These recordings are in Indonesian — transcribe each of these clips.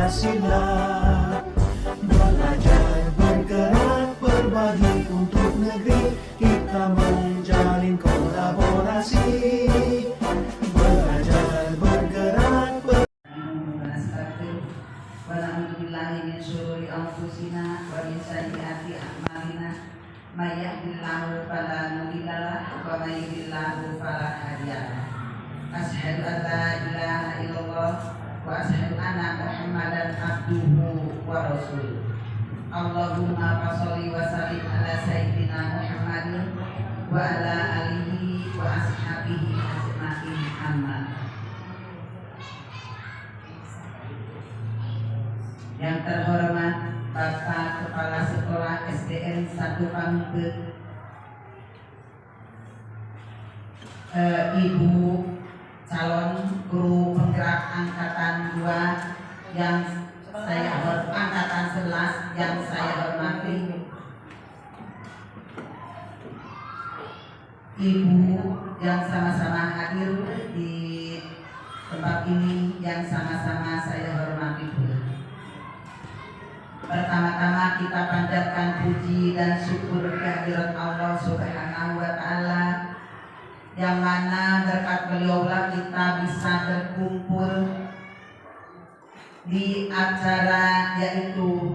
Pancasila. Belajar, bergerak, berbagi untuk negeri, kita menjalin kolaborasi. Belajar, bergerak, Walhamdulillahi min syururi anfusina wa min sayyiati a'malina may yahdihillahu fala mudhillalah wa may yudhlilhu fala hadiyalah. Asyhadu an la ilaha illallah wa asyhadu anna Muhammadan abduhu wa rasuluh. Allahumma sholli wa sallim ala sayyidina Muhammadin wa ala alihi wa ashabihi ajma'in, amma. Yang terhormat Bapak Kepala Sekolah SDN 1 Pamungpeut, Ibu calon guru penggerak angkatan 2 yang saya hormati, angkatan 11 yang saya hormati, Ibu yang sama-sama hadir di tempat ini yang sama-sama saya hormati pula. Pertama-tama kita panjatkan puji dan syukur kehadirat Allah Subhanahu wa Ta'ala, yang mana berkat beliaulah kita bisa berkumpul di acara yaitu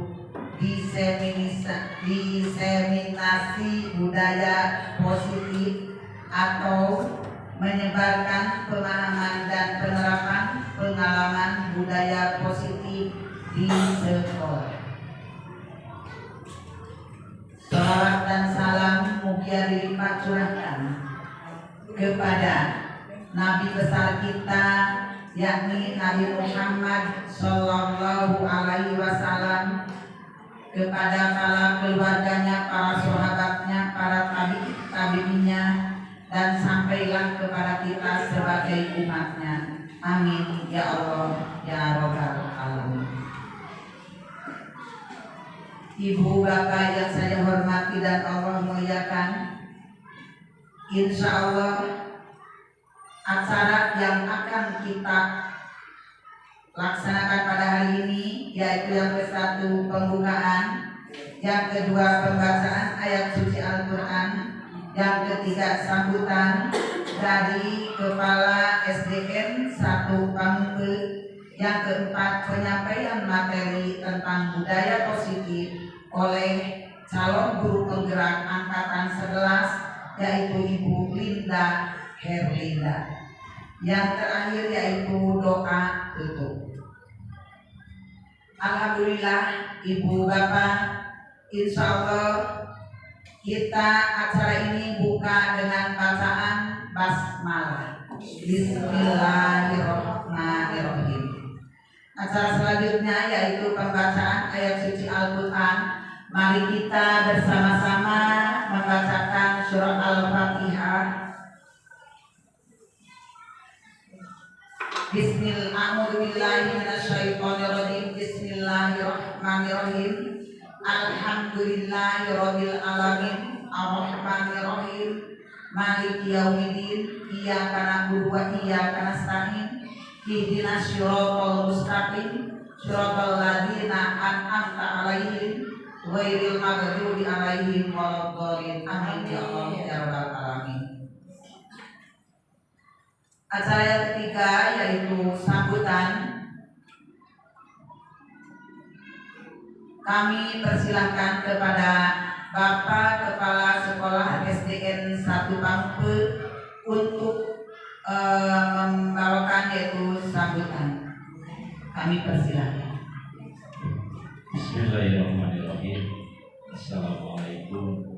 diseminasi budaya positif atau menyebarkan pemahaman dan penerapan pengalaman budaya positif di sekolah. Salawat dan salam mugia dilipat curahkan kepada Nabi besar kita, yakni Nabi Muhammad Sallallahu Alaihi Wasallam, kepada para keluarganya, para sahabatnya, para tabi'innya, dan sampailah kepada kita sebagai umatnya. Amin ya Allah ya Rabbal Alamin. Ibu bapak yang saya hormati dan Allah muliakan, insya Allah acara yang akan kita laksanakan pada hari ini yaitu yang ke-1 pembukaan, yang kedua pembacaan ayat suci Al-Quran, yang ketiga sambutan dari Kepala SDN 1 Pamungpeut, yang keempat penyampaian materi tentang budaya positif oleh calon guru penggerak angkatan 11 yaitu Ibu Linda Herlinda. Yang terakhir yaitu doa tutup. Alhamdulillah Ibu Bapak, insya Allah kita acara ini buka dengan bacaan basmalah. Bismillahirrahmanirrahim. Acara selanjutnya yaitu pembacaan ayat suci Al-Quran. Mari kita bersama-sama membacakan surah Al-Fatihah. Bismillahirrahmanirrahim. Bismillahirrahmanirrahim. Alhamdulillahirabbil alamin. Arrahmanirrahim. Maliki yaumiddin. Iyyaka na'budu wa iyyaka nasta'in. Ihdinas siratal mustaqim. Siratal ladzina an'amta 'alaihim ghairil maghdubi 'alaihim waladdallin. Amin ya Allah ya rabbal alamin. Acara yang ketiga yaitu sambutan. Kami persilahkan kepada Bapak Kepala Sekolah SDN 1 Pamungpeut untuk membawakan yaitu sambutan. Kami persilahkan. Bismillahirrahmanirrahim. Assalamualaikum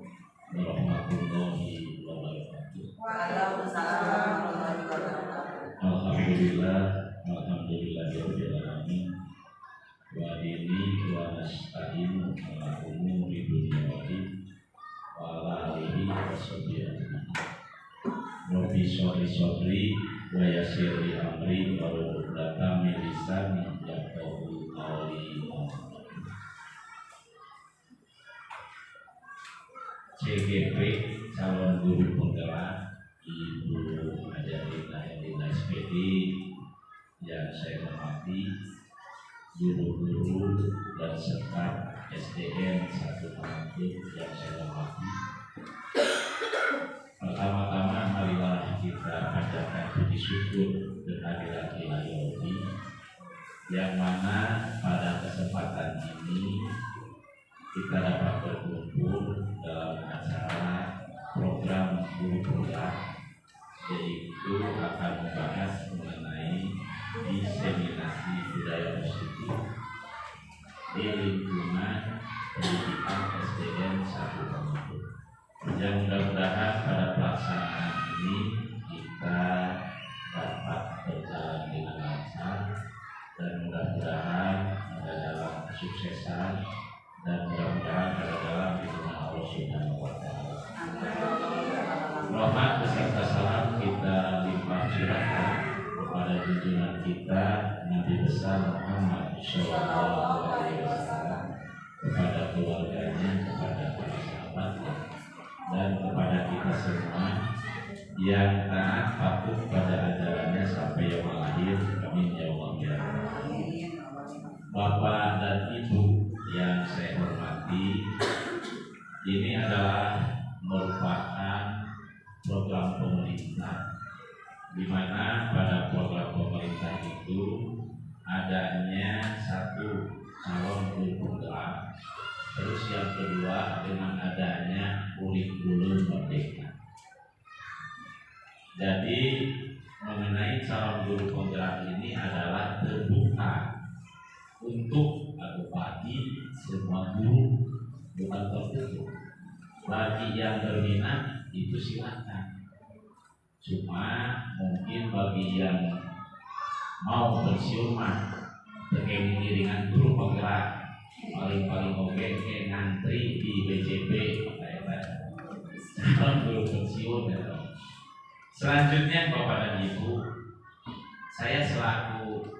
warahmatullahi wabarakatuh. Waalaikumsalam warahmatullahi wabarakatuh. Alhamdulillahirabbil alamin. Wa dini wa nasta'inu ala umuri dunya wa din wa ala alihi wa sahbihi ajma'in. Rabbi sholli sholli wa yassirli amri wa hlul min lisani yafqahu qawli. CGP calon guru penggerak Ibu Haja Linda SPD yang saya hormati, guru-guru dan serta SDN 1 Pamangpeuk yang saya hormati. Pertama-tama marilah kita panjatkan puji syukur kehadirat Ilahi yang mana pada kesempatan ini kita dapat berkumpul dalam acara program Guru Bergerak, yaitu akan membahas mengenai diseminasi budaya positif di lingkungan pendidikan SDN 1 Pamangpeuk. Yang mudah-mudahan pada pelaksanaan ini kita dapat berjalan dengan lancar dan mudah-mudahan ada dalam kesuksesan dan mudah-mudahan ada dalam lindungan Allah Subhanahu wa Ta'ala. Rahmat beserta salam kita limpah curahkan kepada junjungan kita Nabi besar Muhammad Shallallahu Alaihi Wasallam, kepada keluarganya, kepada para sahabatnya, dan kepada kita semua yang taat patuh pada ajarannya sampai yaumul akhir. Amin ya Allah ya. Bapak dan Ibu yang saya hormati, ini adalah merupakan program pemerintah, di mana pada program pemerintah itu adanya satu calon guru penggerak, terus yang kedua dengan adanya kurikulum merdeka. Jadi mengenai calon guru penggerak ini adalah terbuka untuk bagi semua guru, bukan tertutup. Bagi yang berminat itu silakan. Cuma mungkin bagi yang mau pensiun mah terkait dengan guru penggerak paling oke ngantri di BJP calon guru pensiun. Selanjutnya Bapak dan Ibu, saya selaku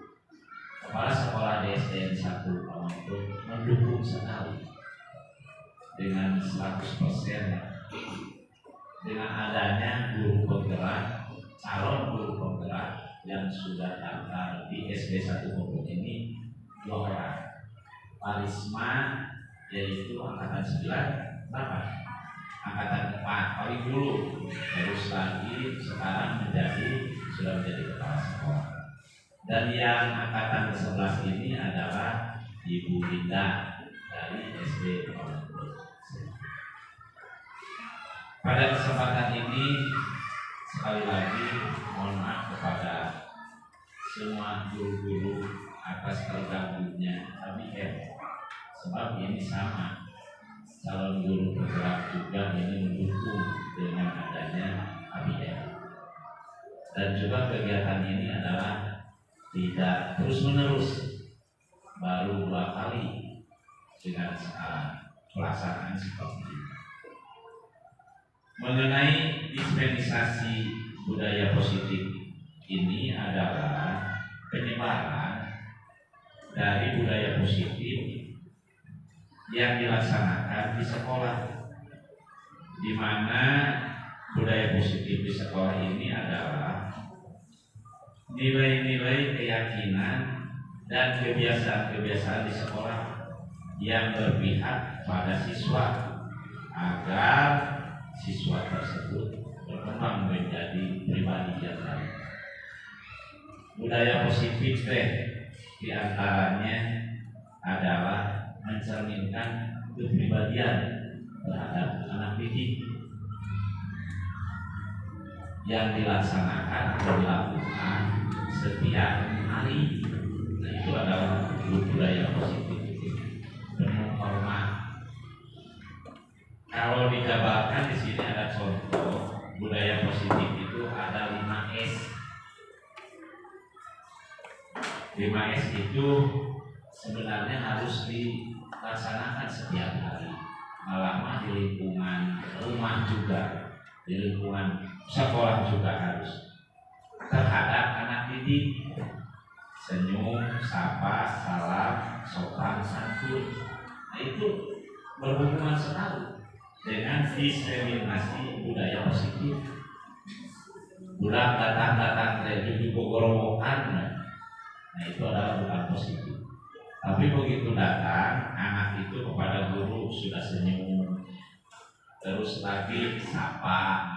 kepala sekolah di SDN 1 Pamangpeuk mendukung sekali dengan 100% dengan adanya guru penggerak, calon guru penggerak yang sudah daftar di SD 1 Pamangpeuk ini 2 orang. Parisma yaitu angkatan 9 berapa? Angkatan 4 paling dulu, terus lagi sekarang sudah menjadi kepala sekolah. Dan yang angkatan ke-11 ini adalah Ibu Linda dari SD Pamangpeuk. Pada kesempatan ini sekali lagi mohon maaf kepada semua guru-guru atas terganggunya ABM, sebab ini sama calon guru penggerak juga ini mendukung dengan adanya ABM, dan juga kegiatan ini adalah tidak terus menerus, baru 2 kali dengan pelaksanaan seperti ini. Mengenai dispensasi budaya positif ini adalah penyebaran dari budaya positif yang dilaksanakan di sekolah, di mana budaya positif di sekolah ini adalah nilai-nilai keyakinan dan kebiasaan-kebiasaan di sekolah yang berpihak pada siswa agar siswa tersebut berkembang menjadi pribadi yang baik. Budaya positif diantaranya adalah mencerminkan kepribadian terhadap anak didik yang dilaksanakan atau dilakukan setiap hari. Nah, itu adalah budaya positif, penuh hormat. Kalau dijabarkan di sini ada contoh budaya positif itu ada 5S. 5S itu sebenarnya harus dilaksanakan setiap hari, malah di lingkungan rumah juga, di lingkungan sekolah juga harus. Terhadap anak didik, senyum, sapa, salam, sopan, santun. Nah, itu berhubungan sekali dengan diseminasi budaya positif. Bulan datang-datang dari gorowokan, nah itu adalah bukan positif. Tapi begitu datang, anak itu kepada guru sudah senyum, terus lagi sapa,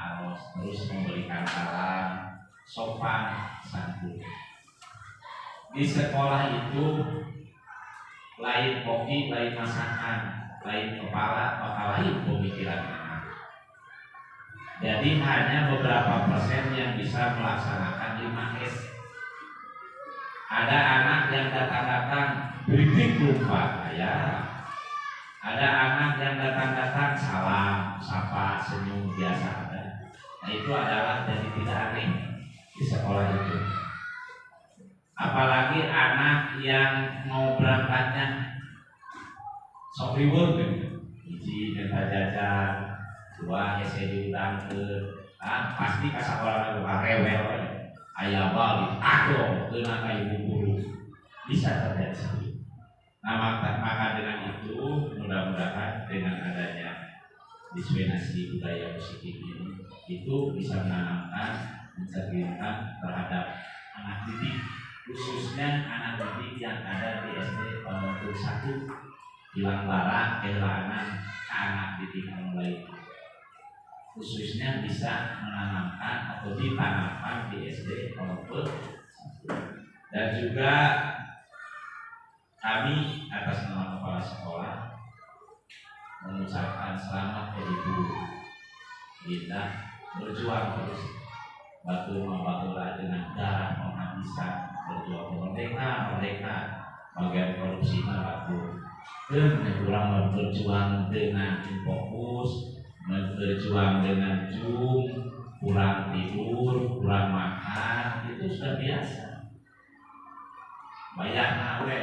terus memberikan salam, sopan, santun. Di sekolah itu lain kopi, lain masakan, lain kepala, maka lain pemikiran anak. Jadi hanya beberapa persen yang bisa melaksanakan 5S. Ada anak yang datang-datang beritik lupa ya. Ada anak yang datang-datang salam, sapa, senyum biasa ada. Nah itu adalah jadi tidak aneh di sekolah itu. Apalagi anak yang mau berangkatnya sok ribut hiji minta jajan, dua saya diundang ke pasti ke sekolah rewel aya balik aduh dengan ibu guru bisa terjadi. Nah maka dengan itu mudah-mudahan dengan adanya dispensasi budaya positif ini itu bisa menanamkan mencerminkan terhadap anak didik, khususnya anak didik yang ada di SD Pondok 1 Hilang Bara kehilangan anak didik mulai, khususnya bisa menanamkan atau ditanamkan di SD Pondok 1. Dan juga kami atas nama kepala sekolah mengucapkan selamat ke Ibu Linda, berjuang terus batu-batulah dengan darah penghabisan, berjuang merdeka bagian korupsi batu dan kurang berjuang dengan fokus, berjuang dengan Zoom, kurang tidur, kurang makan, itu sudah biasa. Banyak nawe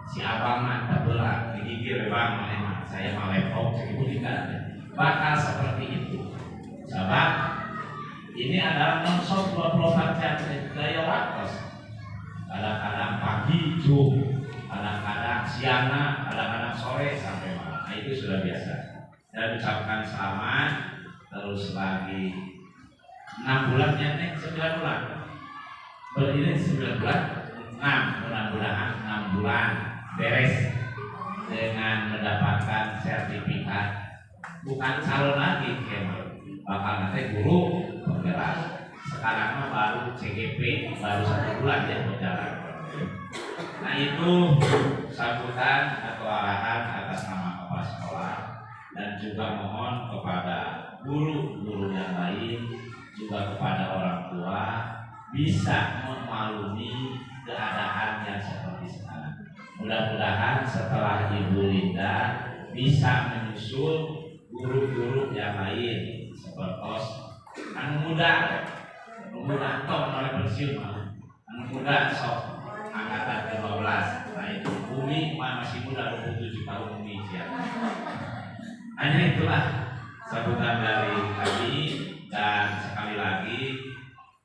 si abang mah tabelah digigir bang mana saya mah lepok ibu tidak bakal seperti itu. Sebab ini adalah non-stop 24 jam daya waktu. Kadang-kadang pagi Zoom, kadang-kadang siang, kadang-kadang sore sampai malam. Nah itu sudah biasa. Saya ucapkan selamat. Terus lagi 6 bulan ya nih 9 bulan. Berdiri 9 bulan. 6 mudah-mudahan 6 bulan beres dengan mendapatkan sertifikat, bukan calon lagi bakal nanti guru penggerak. Sekarang mah baru CGP baru 1 bulan ya berjalan. Nah itu sambutan atau arahan atas nama kepala sekolah, dan juga mohon kepada guru-guru yang lain juga kepada orang tua bisa memaklumi keadaan yang seperti sekarang. Mudah-mudahan setelah Ibu Linda bisa menyusul guru-guru yang lain seperti anu muda toh mulai pensiun, anu muda sok angkatan 15. Nah itu Umi masih muda 27 tahun Umi siapa. Hanya itulah sambutan dari kami, dan sekali lagi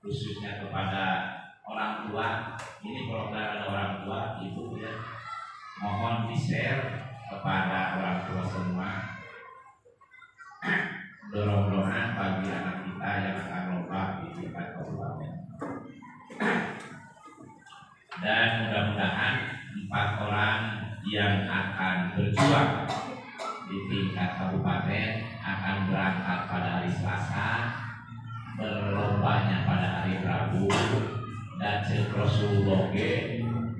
khususnya kepada orang tua, ini program ada orang tua ibu ya, mohon di share kepada orang tua semua dorong-dorongan bagi anak kita yang akan lomba di tingkat kabupaten. Dan mudah-mudahan 4 orang yang akan berjuang di tingkat kabupaten akan berangkat pada hari Selasa, berlombanya pada hari Rabu, dan Rasulullah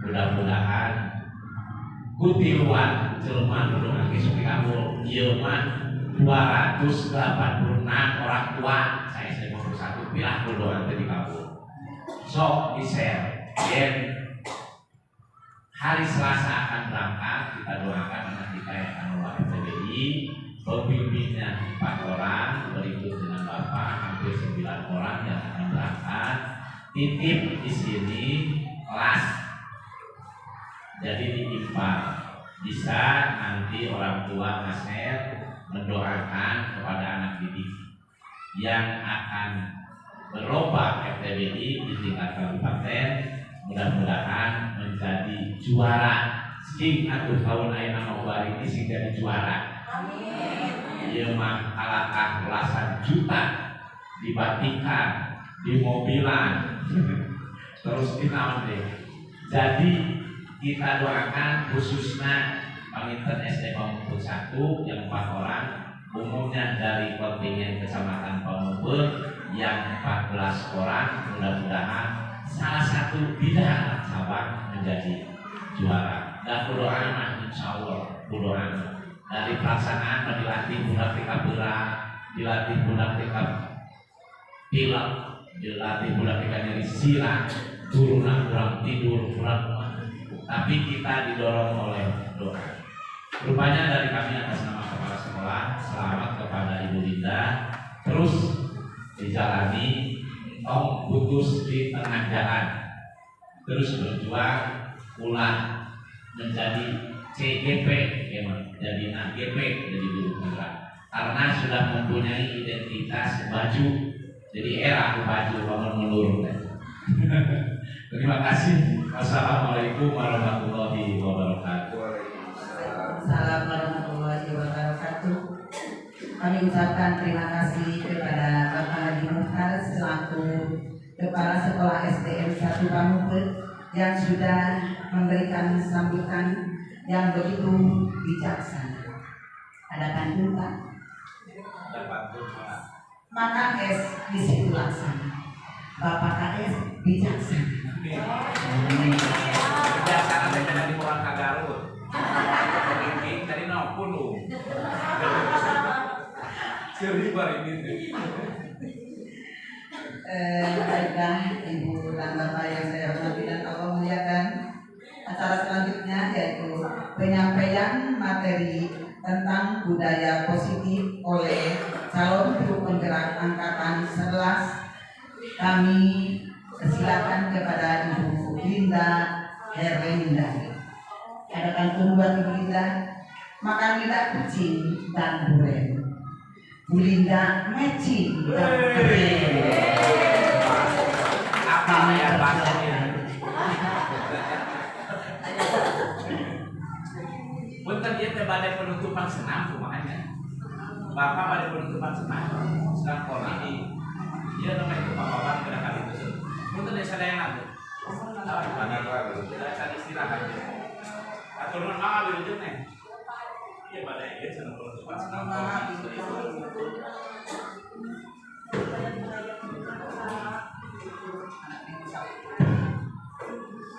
mudah-mudahan kutiluan jelman dulu lagi suki kamu jelman 286 orang tua saya 51 pilah dulu nanti di kamu sok di share. Dan hari Selasa akan berangkat, kita doakan anak kita yang akan lomba PTBI, pembimbingnya 4 orang, berikut dengan Bapak hampir 9 orang yang akan berangkat. Titip di sini kelas, jadi diimpal bisa nanti orang tua ngasih mendoakan kepada anak didik yang akan berlomba FTBI di tingkat kabupaten, mudah-mudahan menjadi juara. Sing atuh tahun ayeuna nobar ini sing jadi juara. Amin. Ieu mah alangkah belasan juta dibatikan di mobilan terus dinaon deh. Jadi kita doakan khususnya Panginten SD Pamuput 1 yang 4 orang, umumnya dari kontingen Kecamatan Pamuput yang 14 orang. Mudah-mudahan salah satu bidang cabang menjadi juara. Dan berdoa insya Allah berdoa dari pelaksanaan dilatih budak TK berat, dilatih budak TK pilek, dilatih budak TK nyeri sirah, turunan kurang tidur, kurang. Tapi kita didorong oleh doa. Rupanya dari kami atas nama kepala sekolah, selamat kepada Ibu Linda. Terus dijalani, putus di tengah jalan. Terus berjuang, ulah menjadi CGP, jadi AGP, jadi guru penggerak. Karena sudah mempunyai identitas baju, jadi era baju bangun menurun. Terima kasih. Wassalamualaikum warahmatullahi wabarakatuh. Assalamualaikum warahmatullahi wabarakatuh. Kami ucapkan terima kasih kepada Bapak Haji Muhtar selaku Kepala Sekolah SDN 1 Pamuput yang sudah memberikan sambutan yang begitu bijaksana. Ada pantun Pak? Ada pantun Pak. Maka S di situ laksana. Bapak KS bijaksana. Bijaksana saya di orang Kagarut. Ini tadi nopun lu. Seri bar ini. Baiklah Ibu dan Bapak yang saya hormati dan Allah muliakan. Acara selanjutnya yaitu penyampaian materi tentang budaya positif oleh calon guru penggerak angkatan 11. Kami persilakan kepada Ibu Linda Herlinda. Ada pantun buat Ibu Linda. Makan lidah kucing dan duren. Bu Linda matching dan keren. Apa ya bahasanya? Punten dia teh badai penutupan senam rumahnya. Bapak badai penutupan senam. Sedang ini dia namanya itu bapak gerakan itu. Punten dia sadayana tuh. Kita istirahat aja. Aturan mah wilujeng nih. Iya badai dia senang penutupan senam.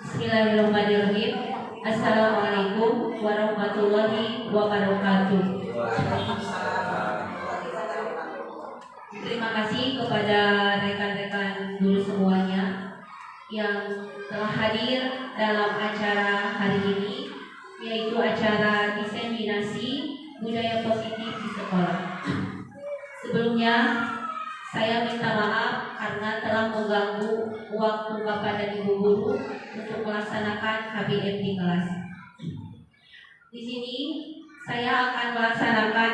Bismillahirrahmanirrahim. Assalamualaikum warahmatullahi wabarakatuh. Terima kasih kepada rekan-rekan guru semuanya yang telah hadir dalam acara hari ini, yaitu acara diseminasi budaya positif di sekolah. Sebelumnya saya minta maaf karena telah mengganggu waktu Bapak dan Ibu guru untuk melaksanakan HBM di kelas. Di sini saya akan melaksanakan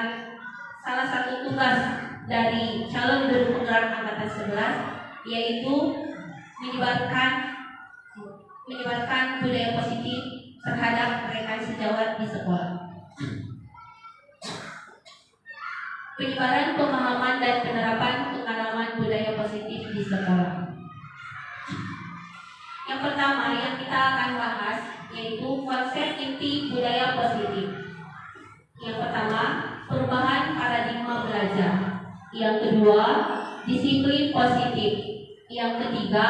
salah satu tugas dari calon guru penggerak angkatan 11, yaitu menyebarkan budaya positif terhadap rekan sejawat di sekolah. Penyebaran pemahaman dan penerapan pengalaman budaya positif di sekolah. Yang pertama yang kita akan bahas yaitu konsep inti budaya positif. Yang pertama, perubahan paradigma belajar. Yang kedua, disiplin positif. Yang ketiga,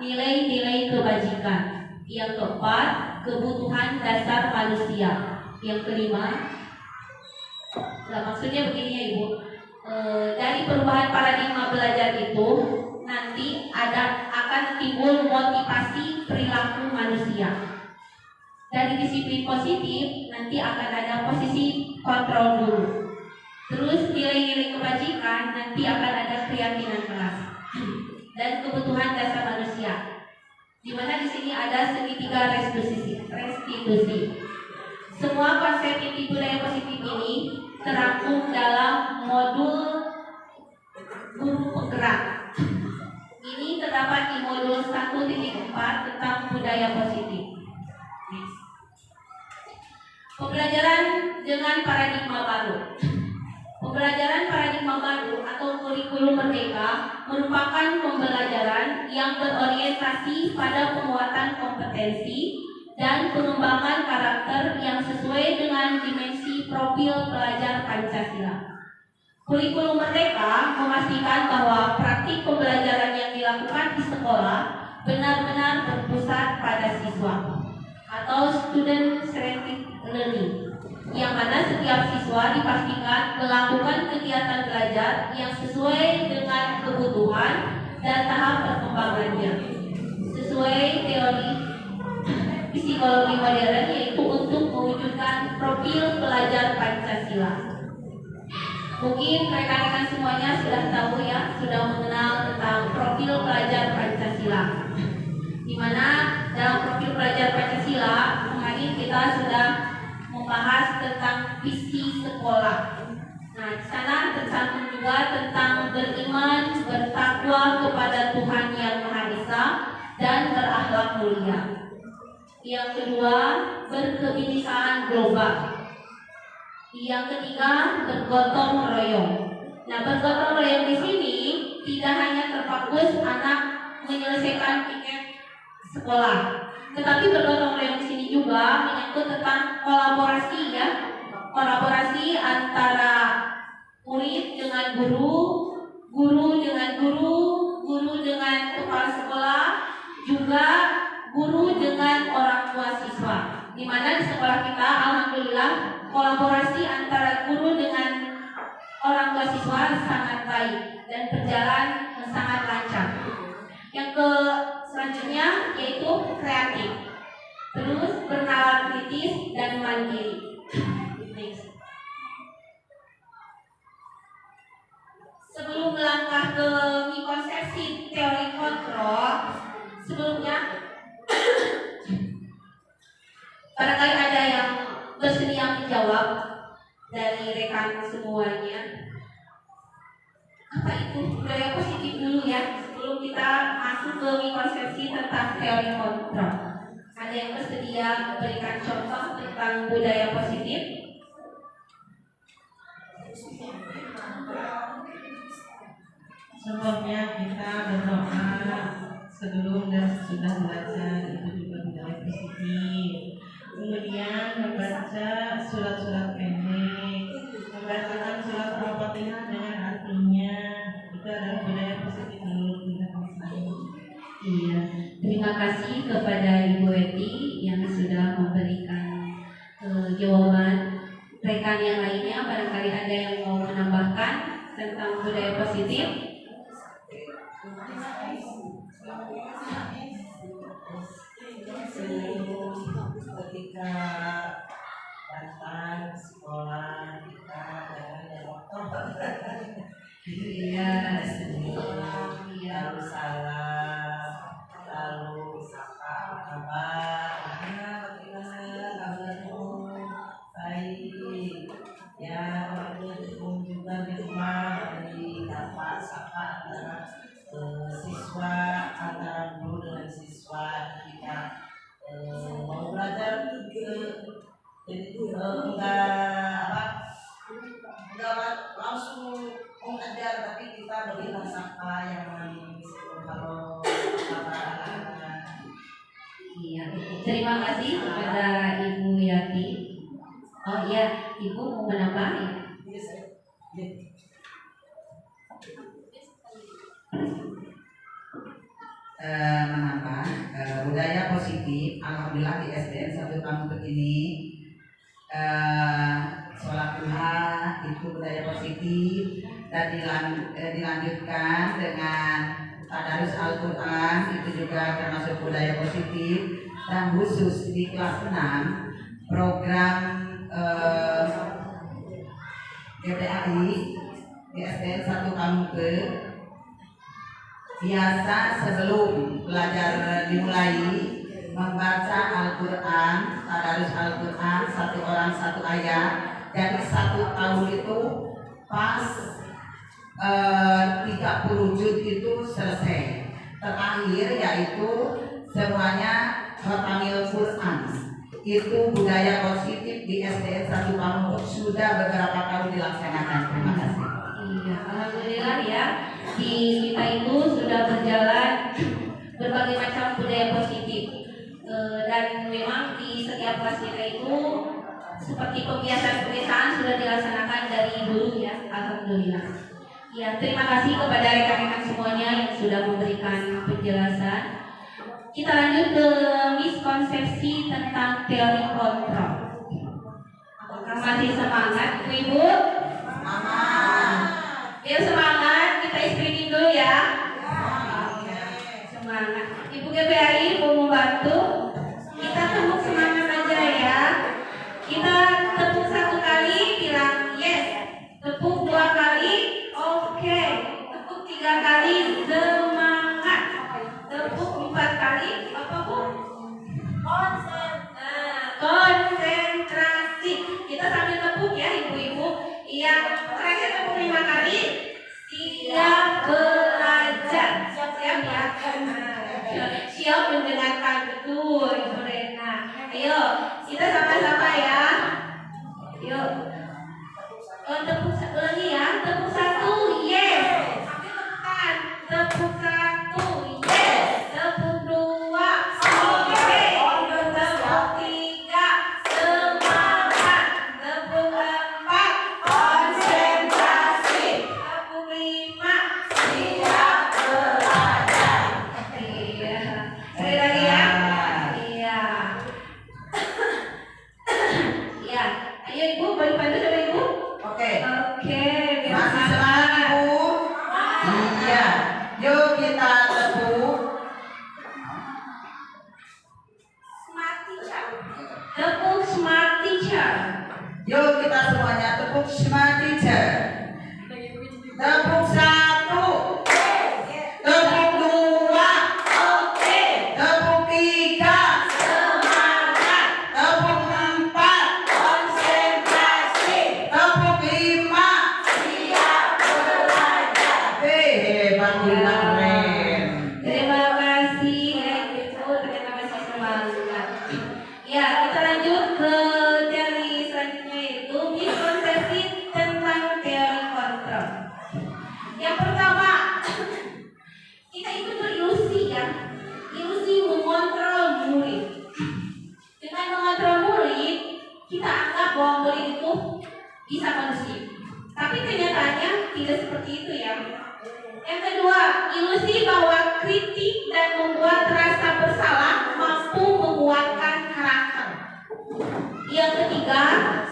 nilai-nilai kebajikan. Yang keempat, kebutuhan dasar manusia. Yang kelima, maksudnya begini ya Ibu, dari perubahan paradigma belajar itu nanti akan timbul motivasi perilaku manusia. Dari disiplin positif nanti akan ada posisi kontrol dulu. Terus nilai-nilai kebajikan nanti akan ada keyakinan kelas dan kebutuhan dasar manusia. Di mana di sini ada segitiga restitusi. Semua konsep inti budaya positif ini terangkum dalam modul guru penggerak. Ini terdapat di modul 1.4 tentang budaya positif. Pembelajaran dengan paradigma baru. Pembelajaran paradigma baru atau kurikulum merdeka merupakan pembelajaran yang berorientasi pada penguatan kompetensi, dan pengembangan karakter yang sesuai dengan dimensi profil pelajar Pancasila. Kurikulum Merdeka memastikan bahwa praktik pembelajaran yang dilakukan di sekolah benar-benar berpusat pada siswa atau student-centered learning, yang mana setiap siswa dipastikan melakukan kegiatan belajar yang sesuai dengan kebutuhan dan tahap perkembangannya, sesuai teori psikologi modern, yaitu untuk mewujudkan profil pelajar Pancasila. Mungkin rekan-rekan semuanya sudah tahu ya, sudah mengenal tentang profil pelajar Pancasila. Di mana dalam profil pelajar Pancasila kemarin kita sudah membahas tentang visi sekolah. Nah, di sana tercantum juga tentang beriman, bertakwa kepada Tuhan Yang Maha Esa dan berakhlak mulia. Yang kedua, berkebinekaan global. Yang ketiga, bergotong royong. Nah, bergotong royong di sini tidak hanya terfokus anak menyelesaikan tiket sekolah, tetapi bergotong royong di sini juga menyangkut tentang kolaborasi ya, kolaborasi antara murid dengan guru, guru dengan guru, guru dengan kepala sekolah, juga guru dengan orang tua siswa. Di mana di sekolah kita alhamdulillah kolaborasi antara guru dengan orang tua siswa sangat baik dan berjalan sangat lancar. Yang selanjutnya yaitu kreatif, terus bernalar kritis dan mandiri. Next. Sebelum melangkah ke konsepsi teori kontrol, sebelumnya barangkali ada yang bersedia menjawab dari rekan semuanya. Apa itu budaya positif dulu ya, sebelum kita masuk ke konsepsi tentang teori kontrol. Ada yang bersedia memberikan contoh tentang budaya positif? Sebelumnya kita berdoa sebelum dan sesudah belajar, itu juga budaya positif. Kemudian membaca surat-surat pendek, membacakan surat Al-Fatihah dengan artinya, itu adalah budaya positif menurut kita masing-masing. Iya, terima kasih kepada Ibu Eti yang sudah memberikan jawaban. Rekan yang lainnya barangkali ada yang mau menambahkan tentang budaya positif. Ketika datang ke sekolah kita jangan motor. Iya, Lalu salam, lalu sapa apa kabar, bagaimana kabarmu, baik, ya walaupun juga di rumah dari dapat sapa antara siswa, antara guru dengan siswa ketika mau belajar jadi enggak langsung mengajar, tapi kita berikan sapa yang manis. Kalau iya. Terima kasih kepada Ibu Yati. Oh iya, Ibu mau menambah ya? Menambah budaya positif. Alhamdulillah di SDN 1 Kampung ini sholat duha itu budaya positif, dan dilanjutkan dengan tadarus Al-Quran, itu juga termasuk budaya positif. Dan khusus di kelas 6 program GPAI di SDN 1 Kampung biasa sebelum belajar dimulai membaca Al-Quran, tadarus Al-Quran, satu orang satu ayat. Jadi 1 tahun itu pas 30 juz itu selesai. Terakhir yaitu semuanya khatamil Quran. Itu budaya positif di SDN 1 Kampung sudah beberapa tahun dilaksanakan. Terima kasih. Iya, alhamdulillah ya. Di kita itu sudah berjalan berbagai macam budaya positif. Dan Dan memang di setiap kelas kita itu seperti pembiasaan sudah dilaksanakan dari dulu ya, alhamdulillah. Ya, terima kasih kepada rekan-rekan semuanya yang sudah memberikan penjelasan. Kita lanjut ke miskonsepsi tentang teori kontrol. Apakah masih semangat, Ibu? Semangat. Biar semangat, kita screening dulu ya. Semangat. Ibu GPAI mau membantu. Kita tepuk semangat aja ya. Kita tepuk 1 kali bilang yes. Tepuk 2 kali, oke. Tepuk 3 kali, semangat. Tepuk 4 kali, apa Bu? Konsentrasi. Kita sambil tepuk ya ibu-ibu. Yang terakhir tepuk 5 kali. Siap belajar. Siap ya. Siap mendengarkan, betul Ibu Rena. Ayo kita sama-sama ya. Yuk. Tepuk lagi ya. Tepuk 1, yes. Sambil tepukan. Tepuk 1, yes. Tepuk 2, oke. Tepuk 3, semangat. Tepuk 4, konsentrasi. Tepuk 5, siap belajar. Iya. Sekali lagi ya. Iya. Iya. Ayo Ibu, boleh bantu sama Ibu? Oke. Biar Masih semangat Bu? Iya. Yuk kita tepuk. Tepuk smart teacher. Yuk kita semuanya tepuk smart teacher. Tepuk 1, tepuk 2, Oke. tepuk 3, Semangat. tepuk 4, Konsentrasi. tepuk 5. Siap belajar. Hebat keren. Terima kasih ya Ibu. Terima kasih semangat. Ya, kita lanjut ke teori selanjutnya yaitu miskonsepsi tentang teori kontrol. Yang pertama, kita itu berilusi ya, ilusi mengontrol murid. Dengan mengontrol murid, kita anggap bahwa murid itu bisa kondusif. Tapi kenyataannya tidak seperti itu ya. Yang kedua, ilusi bahwa kritik dan membuat rasa bersalah mampu menguatkan karakter. Yang ketiga,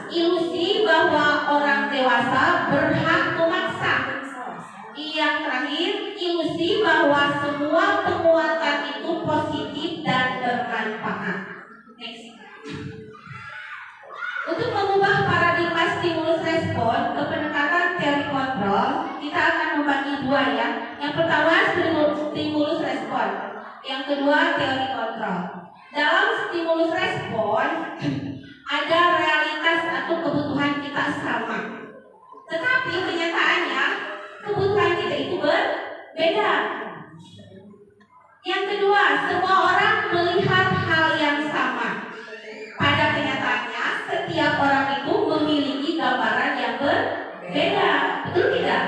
ilusi bahwa orang dewasa berhak memaksa. Yang terakhir, ilusi bahwa semua penguatan itu positif dan bermanfaat. Next. Untuk mengubah paradigma stimulus respon ke pendekatan teori kontrol, kita akan membagi 2 ya. Yang pertama stimulus respon, yang kedua teori kontrol. Dalam stimulus respon ada realitas atau kebutuhan kita sama, tetapi kenyataannya kebutuhan kita itu berbeda. Yang kedua, semua orang melihat hal yang sama. Pada kenyataannya, setiap orang itu memiliki gambaran yang berbeda. Betul tidak?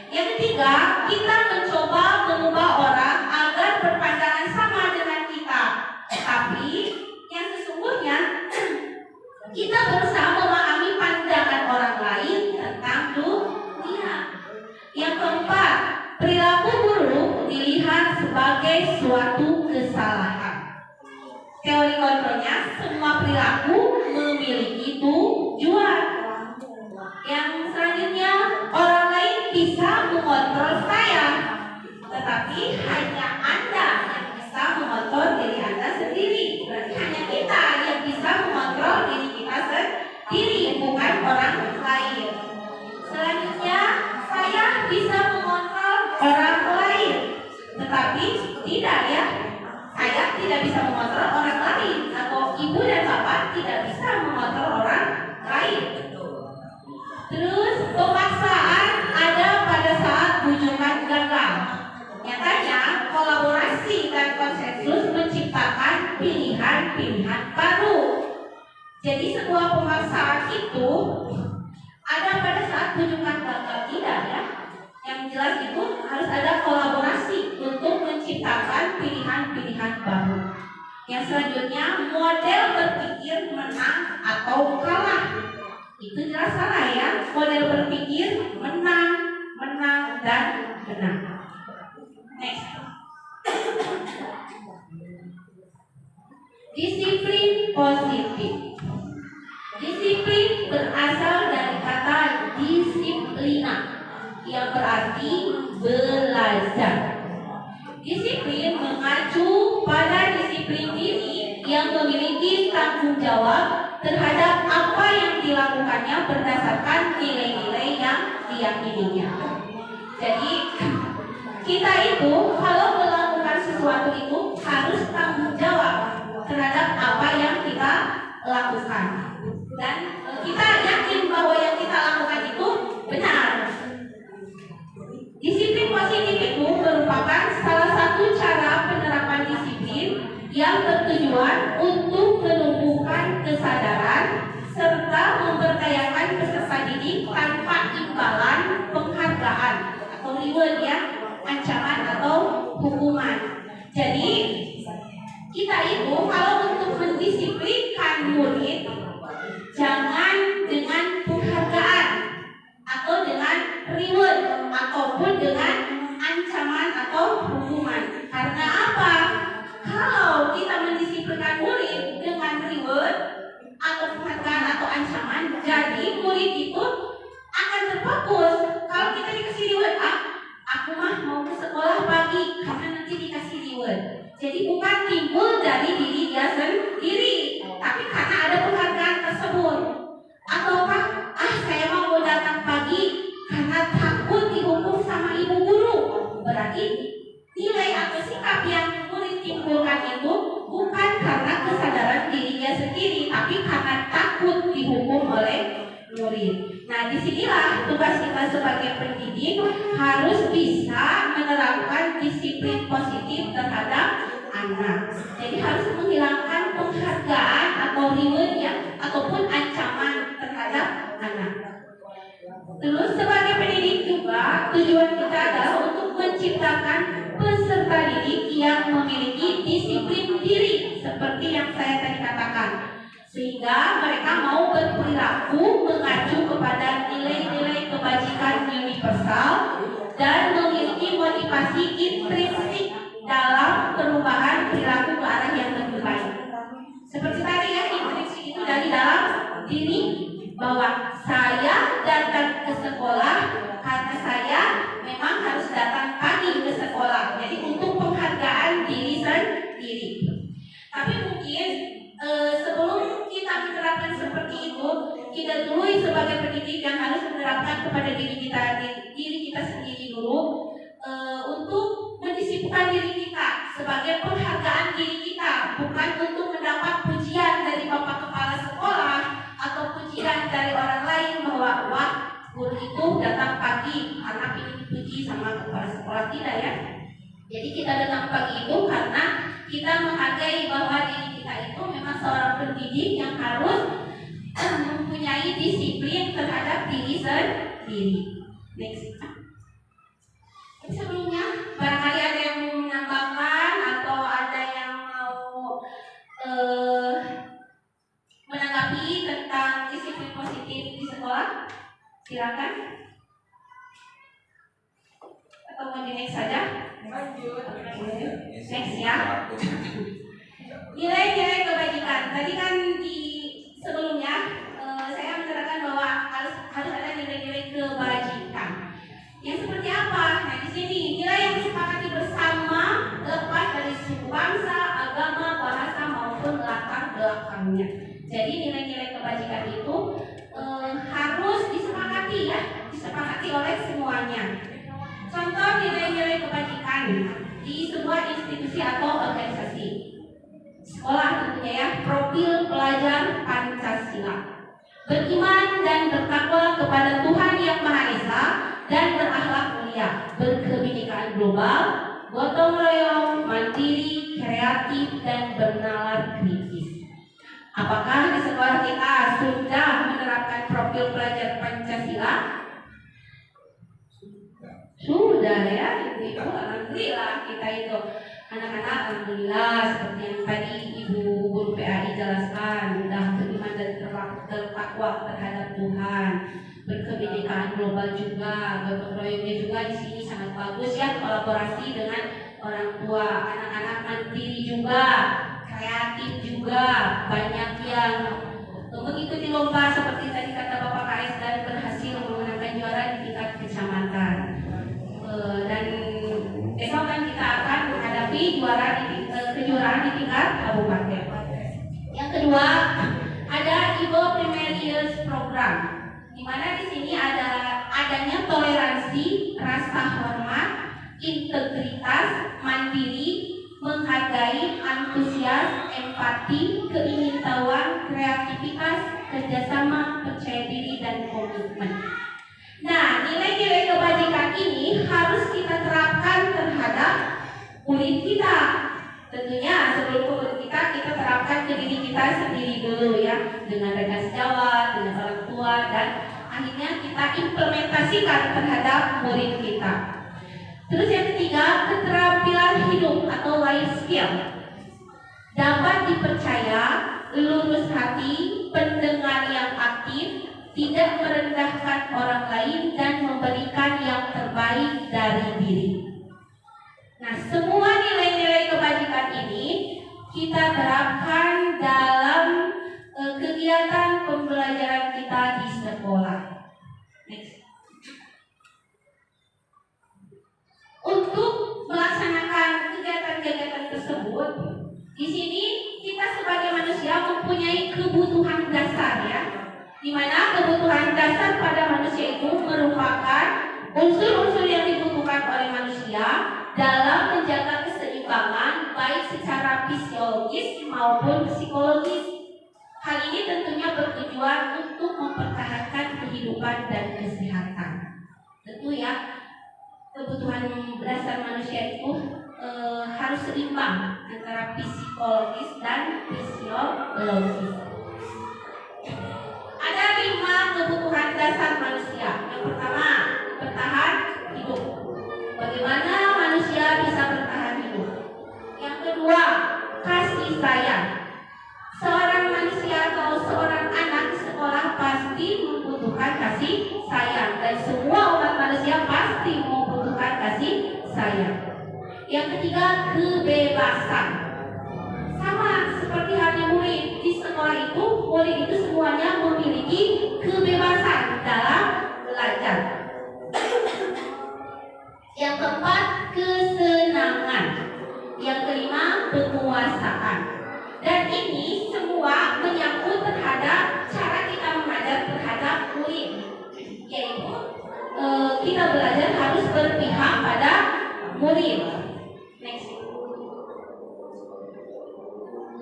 Yang ketiga, kita mencoba mengubah orang agar berpandangan sama dengan kita. Tapi, yang sesungguhnya, kita berusaha memahami pandangan orang lain tentang dunia. Yang keempat, perilaku buruk dilihat sebagai suatu kesalahan. Teori kontrolnya, semua perilaku memiliki tujuan. Yang selanjutnya, orang lain bisa mengontrol saya, tetapi hanya Anda yang bisa mengontrol diri Anda sendiri. Berarti hanya kita yang bisa mengontrol diri kita sendiri, bukan orang lain. Selanjutnya, saya bisa mengontrol orang lain, tetapi tidak ya. Saya tidak bisa mengontrol orang lain, atau ibu dan bapak tidak bisa mengontrol orang lain. Terus pemaksaan ada pada saat bujukan gagal. Nyatanya kolaborasi dan konsensus menciptakan pilihan-pilihan baru. Jadi sebuah pemaksaan itu ada pada saat bujukan gagal, tidak ya. Yang jelas itu harus ada kolaborasi untuk menciptakan pilihan-pilihan baru. Yang selanjutnya, model berpikir menang atau kalah. Itu jelas salah ya. Model berpikir menang, dan menang. Next. Disiplin positif. Disiplin berasal dari kata disiplina, yang berarti belajar. Disiplin mengacu pada disiplin diri yang memiliki tanggung jawab terhadap apa yang dilakukannya berdasarkan nilai-nilai yang diyakininya. Jadi kita itu kalau melakukan sesuatu itu harus tanggung jawab terhadap apa yang kita lakukan, dan kita yakin bahwa yang kita lakukan itu benar. Disiplin positif itu merupakan salah satu cara penerapan disiplin yang bertujuan untuk menumbuhkan kesadaran serta memberdayakan peserta didik tanpa imbalan penghargaan atau reward ya, ancaman atau hukuman. Jadi kita itu kalau untuk mendisiplinkan murid, jangan dengan penghargaan atau dengan reward ataupun dengan ancaman atau hukuman. Karena apa? Kalau kita mendisiplinkan murid dengan reward atau penghargaan atau ancaman, jadi murid itu akan terfokus. Kalau kita dikasih reward, aku mah mau ke sekolah pagi karena nanti dikasih reward. Jadi bukan timbul dari diri dia sendiri, tapi karena ada penghargaan tersebut. Ataukah saya mau datang pagi karena takut dihukum sama ibu guru. Berarti nilai atau sikap yang murid timbulkan itu bukan karena kesadaran dirinya sendiri, tapi karena takut dihukum oleh murid. Nah, disinilah tugas kita sebagai pendidik harus bisa menerapkan disiplin positif terhadap anak. Jadi harus menghilangkan penghargaan atau reward ataupun ancaman terhadap anak. Terus sebagai pendidik juga tujuan kita adalah untuk menciptakan peserta didik yang memiliki disiplin diri seperti yang saya tadi katakan, sehingga mereka mau berperilaku mengacu kepada nilai-nilai kebajikan universal dan memiliki motivasi intrinsik dalam perubahan perilaku ke arah yang lebih baik. Seperti tadi ya, intrinsik itu dari dalam diri, bahwa saya datang ke sekolah karena saya memang harus datang pagi ke sekolah. Jadi untuk penghargaan diri sendiri. Tapi mungkin sebelum kita menerapkan seperti itu, kita dulu sebagai pendidik yang harus menerapkan kepada diri kita sendiri dulu, untuk mendisiplinkan diri kita sebagai penghargaan diri kita, bukan untuk mendapat pujian dari bapak kepala sekolah atau pujian dari orang lain bahwa wah guru itu datang pagi, anak ini dipuji sama kepala sekolah. Tidak ya. Jadi kita datang pagi itu karena kita menghargai bahwa diri kita itu memang seorang pendidik yang harus mempunyai disiplin terhadap diri sendiri. Next. Sebelumnya barangkali ada yang mau menambahkan atau ada yang mau menanggapi tentang disiplin positif di sekolah, silakan. Atau mau di next saja? Lanjut. Next ya. Nilai-nilai kebajikan. Tadi kan di sebelumnya saya menerangkan bahwa harus ada nilai-nilai kebajikan. Yang seperti apa? Nah di sini nilai yang disepakati bersama lepas dari suku bangsa, agama, bahasa maupun latar belakangnya. Jadi nilai-nilai kebajikan itu harus disepakati ya, disepakati oleh semuanya. Contoh nilai-nilai kebajikan di sebuah institusi atau organisasi. Sekolah tentunya ya, profil pelajar Pancasila. Beriman dan bertakwa kepada Tuhan Yang Maha Esa dan berakhlak mulia, berkebinekaan global, gotong royong, mandiri, kreatif, dan bernalar kritis. Apakah di sekolah kita sudah menerapkan profil pelajar Pancasila? Sudah ya, itu alhamdulillah kita itu anak-anak alhamdulillah seperti yang tadi Ibu bertakwa terhadap Tuhan, berkebinekaan global juga, gotong royongnya juga di sini sangat bagus ya, kolaborasi dengan orang tua, anak-anak mandiri juga, kreatif juga, banyak yang mengikuti lomba seperti tadi kata Bapak KS dan berhasil memenangkan juara di tingkat kecamatan. Dan besok kan kita akan menghadapi kejuaraan di tingkat kabupaten. Yang kedua, ada Ibo Primarius Program, di mana di sini adanya toleransi, rasa hormat, integritas, mandiri, menghargai, antusias, empati, keingintahuan, kreativitas, kerjasama, percaya diri, dan komitmen. Nah, nilai-nilai kebajikan ini harus kita terapkan terhadap murid kita. Tentunya sebelum ke murid kita terapkan ke diri kita sendiri dulu ya, dengan rekan sejawat, dengan orang tua, dan akhirnya kita implementasikan terhadap murid kita. Terus yang ketiga, keterampilan hidup atau life skill. Dapat dipercaya, lurus hati, pendengar yang aktif, tidak merendahkan orang lain, dan memberikan yang terbaik dari diri. Nah, semua nilai-nilai kebajikan ini kita terapkan dalam kegiatan pembelajaran kita di sekolah. Next. Untuk melaksanakan kegiatan-kegiatan tersebut, di sini kita sebagai manusia mempunyai kebutuhan dasar ya, di mana kebutuhan dasar pada manusia itu merupakan unsur-unsur yang dibutuhkan oleh manusia dalam menjaga keseimbangan baik secara fisiologis maupun psikologis. Hal ini tentunya bertujuan untuk mempertahankan kehidupan dan kesehatan. Tentu ya, kebutuhan dasar manusia itu harus seimbang antara psikologis dan fisiologis. Ada 5 kebutuhan dasar manusia. Yang pertama, bertahan hidup. Bagaimana manusia bisa bertahan hidup? Yang kedua, kasih sayang. Seorang manusia atau seorang anak sekolah pasti membutuhkan kasih sayang, dan semua umat manusia pasti membutuhkan kasih sayang. Yang ketiga, kebebasan. Sama seperti halnya murid di sekolah itu, murid itu semuanya memiliki kebebasan dalam belajar. Yang keempat, kesenangan. Yang kelima, penguasaan. Dan ini semua menyangkut terhadap cara kita mengajar terhadap murid, yaitu kita belajar harus berpihak pada murid. Next.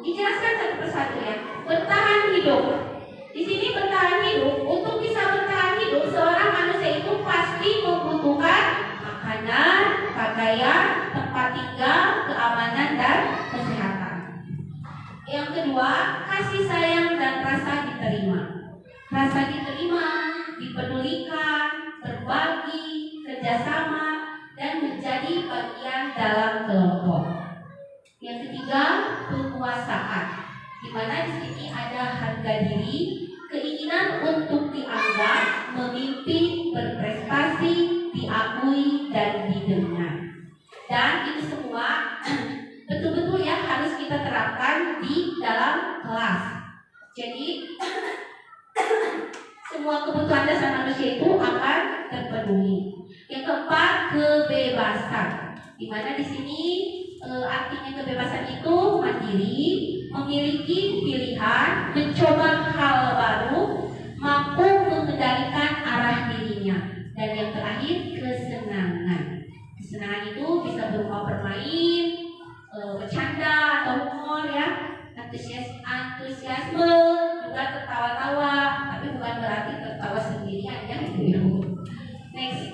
Dijelaskan satu persatu ya. Bertahan hidup. Di sini bertahan hidup, untuk bisa bertahan hidup seorang manusia itu pasti membutuhkan makanan, pakaian, tempat tinggal, keamanan, dan kesehatan. Yang kedua, kasih sayang dan rasa diterima. Rasa diterima, dipedulikan, berbagi, kerjasama, dan menjadi bagian dalam kelompok. Yang ketiga, penguasaan, di mana di sini ada harga diri, keinginan untuk dianggap, memimpin, berprestasi, diakui, dan didengar. Dan itu semua betul-betul ya harus kita terapkan di dalam kelas. Jadi semua kebutuhan dasar manusia itu akan terpenuhi. Yang keempat, kebebasan, di mana di sini artinya kebebasan itu mandiri, memiliki pilihan, mencoba hal baru, mampu mengendalikan arah dirinya. Dan yang terakhir, kesenangan. Kesenangan itu bisa berupa bermain, bercanda atau humor ya, antusiasme, juga tertawa-tawa, tapi bukan berarti tertawa sendirian ya. Next,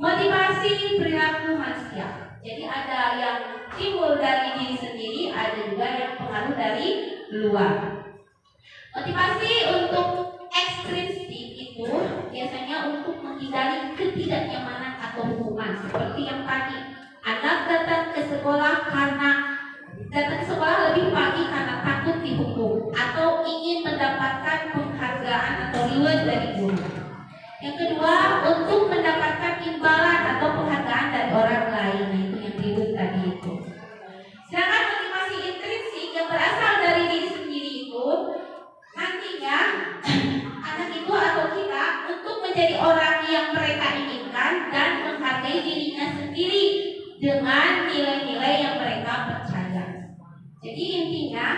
motivasi perilaku manusia. Jadi ada yang timbul dari diri sendiri, ada juga yang pengaruh dari luar. Motivasi untuk ekstrinsik itu biasanya untuk menghindari ketidaknyamanan atau hukuman, seperti yang tadi. Anak datang ke sekolah lebih pagi karena takut dihukum atau ingin mendapatkan Yang kedua, untuk mendapatkan imbalan atau penghargaan dari orang lain. Nah, itu yang ribut tadi itu. Sedangkan motivasi intrinsik yang berasal dari diri sendiri itu nantinya anak itu atau kita untuk menjadi orang yang mereka inginkan dan menghargai dirinya sendiri dengan nilai-nilai yang mereka percaya. Jadi intinya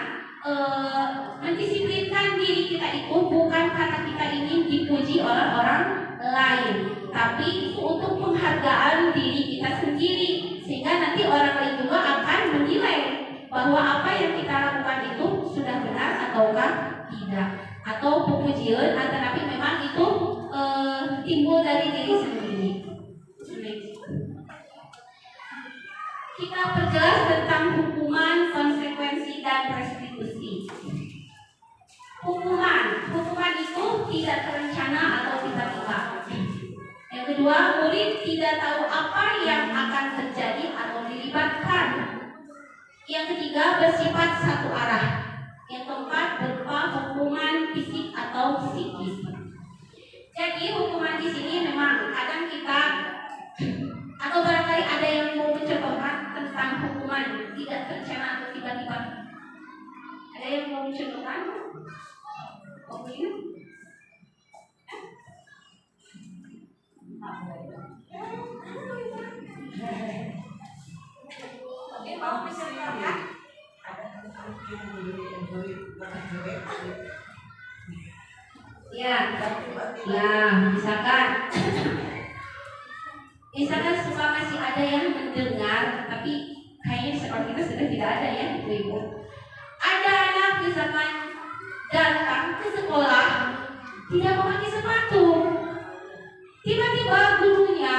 mendisiplinkan diri kita itu bukan karena kita ingin dipuji oleh orang lain, tapi itu untuk penghargaan diri kita sendiri, sehingga nanti orang lain juga akan menilai bahwa apa yang kita lakukan itu sudah benar ataukah tidak, atau pujian tetapi memang itu timbul dari diri sendiri. Kita perjelas tentang hukuman, konsekuensi, dan restitusi. Hukuman itu tidak terencana atau tiba-tiba. Yang kedua, murid tidak tahu apa yang akan terjadi atau dilibatkan. Yang ketiga, bersifat satu arah. Yang keempat, berupa hukuman fisik atau psikis. Jadi hukuman di sini memang kadang kita atau barangkali ada yang mau mencontohkan tentang hukuman tidak terencana atau tiba-tiba. Ada yang mau mencontohkan? Oke. Mau mencontohkan? Ya, misalkan suka masih ada yang mendengar, tapi kayaknya di sekolah kita sudah tidak ada ya, ibu-ibu. Ada anak misalkan datang ke sekolah tidak memakai sepatu, tiba-tiba gurunya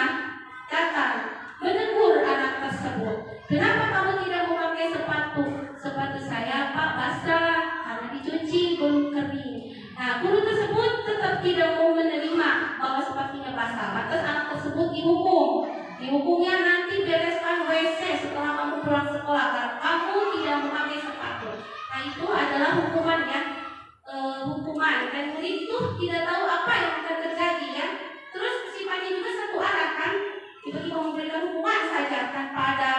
datang menegur anak tersebut. Kenapa kamu tidak memakai sepatu? Sepatu saya Pak basah karena dicuci belum kering. Nah, guru tersebut tetap tidak mau menerima bahwa sepatunya basah. Lantas anak tersebut dihukum. Dihukumnya nanti bereskan WC setelah kamu pulang sekolah karena kamu tidak memakai sepatu. Nah, itu adalah hukumannya. Hukuman dan murid itu tidak tahu apa yang akan terjadi ya. Terus sifatnya juga satu arah kan. Tiba-tiba memberikan hukuman saja tanpa ada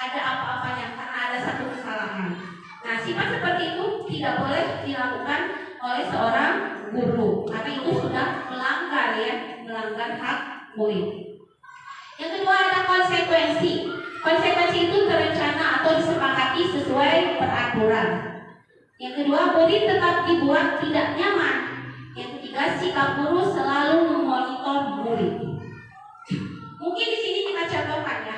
apa-apanya karena ada satu kesalahan. Nah, sifat seperti itu tidak boleh dilakukan oleh seorang guru karena itu sudah melanggar hak murid. Yang kedua ada konsekuensi. Konsekuensi itu terencana atau disepakati sesuai peraturan. Yang kedua, murid tetap dibuat tidak nyaman. Yang ketiga, sikap guru selalu memonitor murid. Mungkin di sini kita contohkan ya.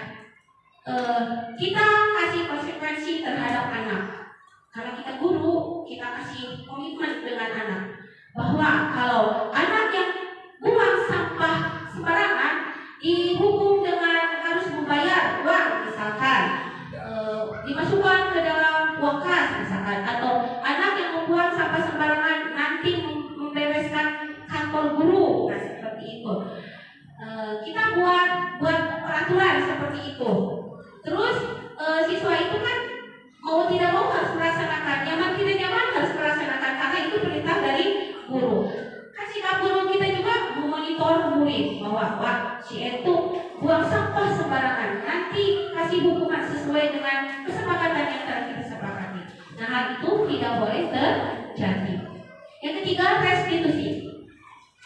Kita kasih konsekuensi terhadap anak. Karena kita guru, kita kasih komitmen dengan anak bahwa kalau anak yang buang sampah sembarangan dihukum dengan harus membayar uang misalkan, dimasukkan ke dalam uang kas misalkan, atau anak yang membuang sampah sembarangan nanti membereskan kantor guru. Nah, seperti itu. Kita buat peraturan seperti itu. Terus siswa itu kan mau tidak mau harus melaksanakan, nyaman tidak nyaman harus melaksanakan karena itu perintah dari guru. Sikap guru kita juga memonitor murid bahwa si itu buang sampah sembarangan, nanti kasih hukuman sesuai dengan kesepakatan yang telah kita sepakati. Nah, hal itu tidak boleh terjadi. Yang ketiga, restitusi.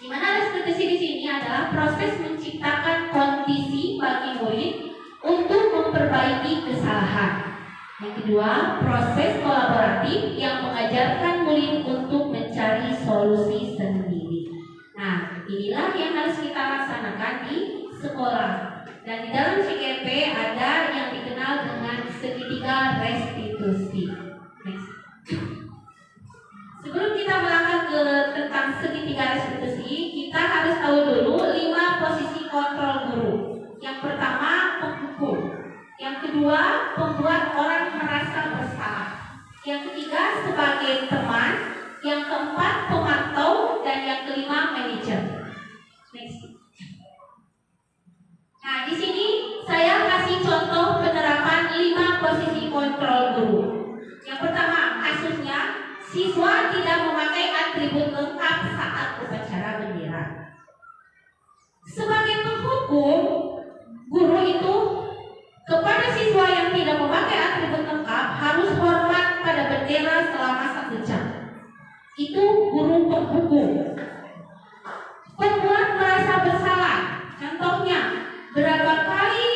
Di mana restitusi di sini adalah proses menciptakan kondisi bagi murid untuk memperbaiki kesalahan. Yang kedua, proses kolaboratif yang mengajarkan murid untuk mencari solusi sendiri. Nah, inilah yang harus kita laksanakan di sekolah. Dan di dalam CGP ada yang dikenal dengan segitiga restitusi. Next. Sebelum kita melangkah ke tentang segitiga restitusi, kita harus tahu dulu 5 posisi kontrol guru. Yang pertama, penghukum. Yang kedua, membuat orang merasa bersalah. Yang ketiga, sebagai teman. Yang keempat, pemantau. Dan yang kelima, manajer. Next. Nah, di sini saya kasih contoh penerapan 5 posisi kontrol guru. Yang pertama, kasusnya siswa tidak memakai atribut lengkap saat upacara bendera. Sebagai penghukum, guru itu kepada siswa yang tidak memakai atribut lengkap harus hormat pada bendera selama 1 jam. Itu guru penghukum. Pembuat merasa bersalah. Contohnya, berapa kali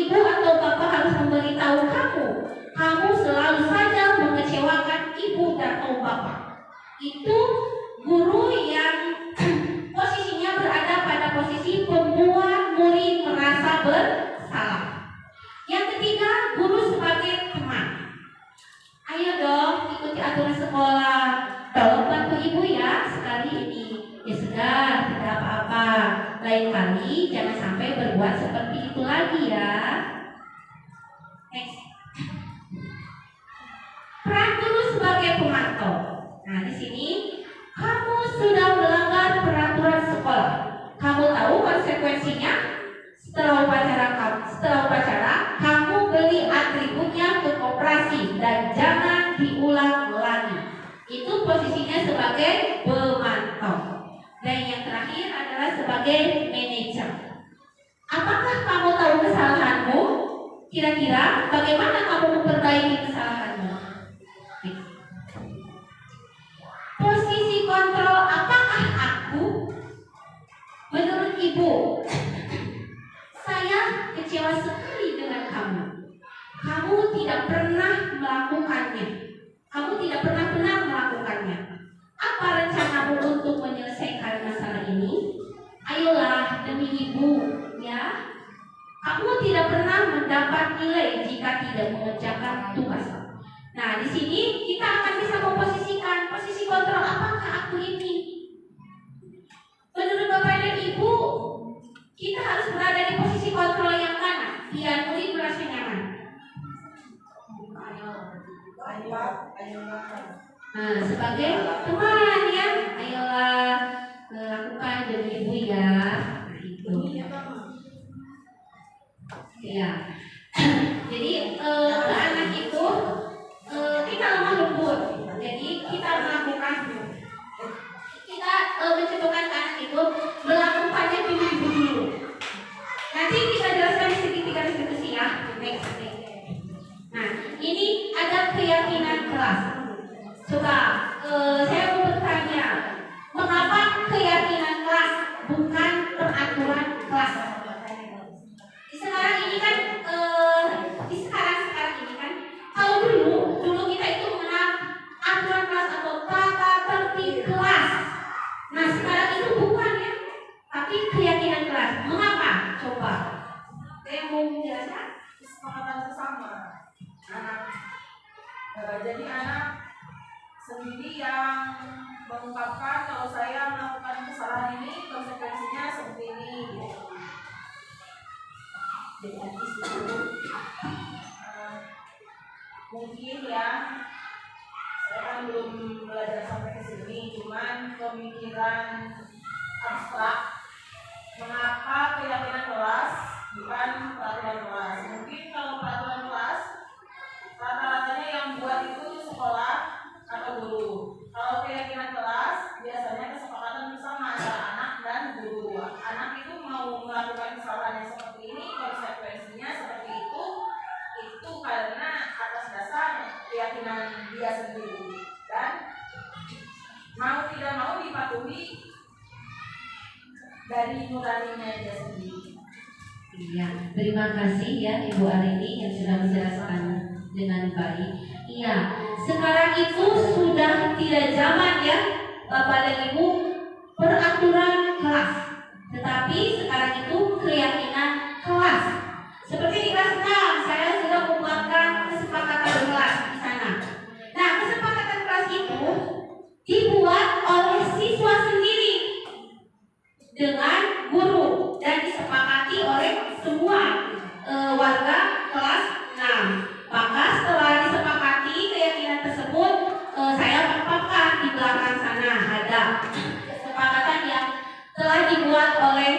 ibu atau bapak harus memberitahu kamu selalu saja mengecewakan ibu atau bapak. Itu guru yang posisinya berada pada posisi pembuat murid merasa bersalah. Yang ketiga, guru sebagai teman. Ayo dong, ikuti aturan sekolah. Tolong bantu ibu ya sekali ini. Ya sudah, tidak apa-apa. Lain kali jangan sampai berbuat seperti itu lagi ya. Next. Peran guru sebagai pemantau. Nah, di sini kamu sudah melanggar peraturan sekolah. Kamu tahu konsekuensinya? Setelah upacara, kamu beli atributnya ke koperasi dan jangan diulang lagi. Itu posisinya sebagai pemantau. Dan yang terakhir adalah sebagai manajer. Apakah kamu tahu kesalahanmu? Kira-kira bagaimana kamu memperbaiki kesalahanmu? Posisi kontrol apakah aku? Menurut ibu, saya kecewa sekali dengan kamu. Kamu tidak pernah melakukannya. Kamu tidak pernah benar melakukannya. Apa rencanamu untuk menyelesaikan masalah ini? Ayolah demi ibu, ya. Kamu tidak pernah mendapat nilai jika tidak mengerjakan tugas. Nah, di sini kita akan bisa memposisikan posisi kontrol apakah aku ini. Menurut Bapak dan Ibu, kita harus berada di posisi kontrol yang mana biar murid merasa nyaman. Nah, sebagai teman ya, ayolah lakukan demi ibu ya. Nah, itu. Ya. Jadi anak itu kita lemah lembut. Jadi kita melakukan, kita mencontohkan anak itu melakukannya demi ibu dulu. Nanti kita jelaskan di segitiga diskusi ya. Next. Nah, ini ada keyakinan kelas. Coba saya mau bertanya, mengapa keyakinan kelas bukan peraturan kelas? Sekarang ini kan, sekarang ini kan, kalau dulu kita itu mengenal aturan kelas atau tata tertib kelas. Nah, sekarang itu bukan ya, tapi keyakinan kelas. Mengapa? Coba. Saya mau menjelaskan. Kesepakatan bersama anak. Jadi anak sendiri yang mengungkapkan kalau saya melakukan kesalahan ini konsekuensinya seperti ini. Jadi mungkin ya saya kan belum belajar sampai ke sini, cuman pemikiran abstrak mengapa keyakinan kelas bukan peraturan kelas. Mungkin kalau peraturan kelas rata-ratanya yang buat itu sekolah atau guru. Kalau keyakinan kelas biasanya kesepakatan bersama antara anak dan guru. Anak itu mau melakukan kesalahan yang seperti ini, konsekuensinya seperti itu karena atas dasar keyakinan dia sendiri dan mau tidak mau dipatuhi dari nuraninya dia sendiri. Iya, terima kasih ya Ibu Arini yang sudah menjelaskan dengan baik. Iya, sekarang itu sudah tidak zaman ya Bapak dan Ibu peraturan kelas, tetapi sekarang itu keyakinan kelas. Seperti di kelas 6 saya sudah membuatkan kesepakatan kelas di sana. Nah, kesepakatan kelas itu dibuat oleh siswa sendiri dengan guru dan disepakati oleh semua warga kelas 6. Maka setelah disepakati keyakinan tersebut, saya paparkan di belakang sana ada kesepakatan yang telah dibuat oleh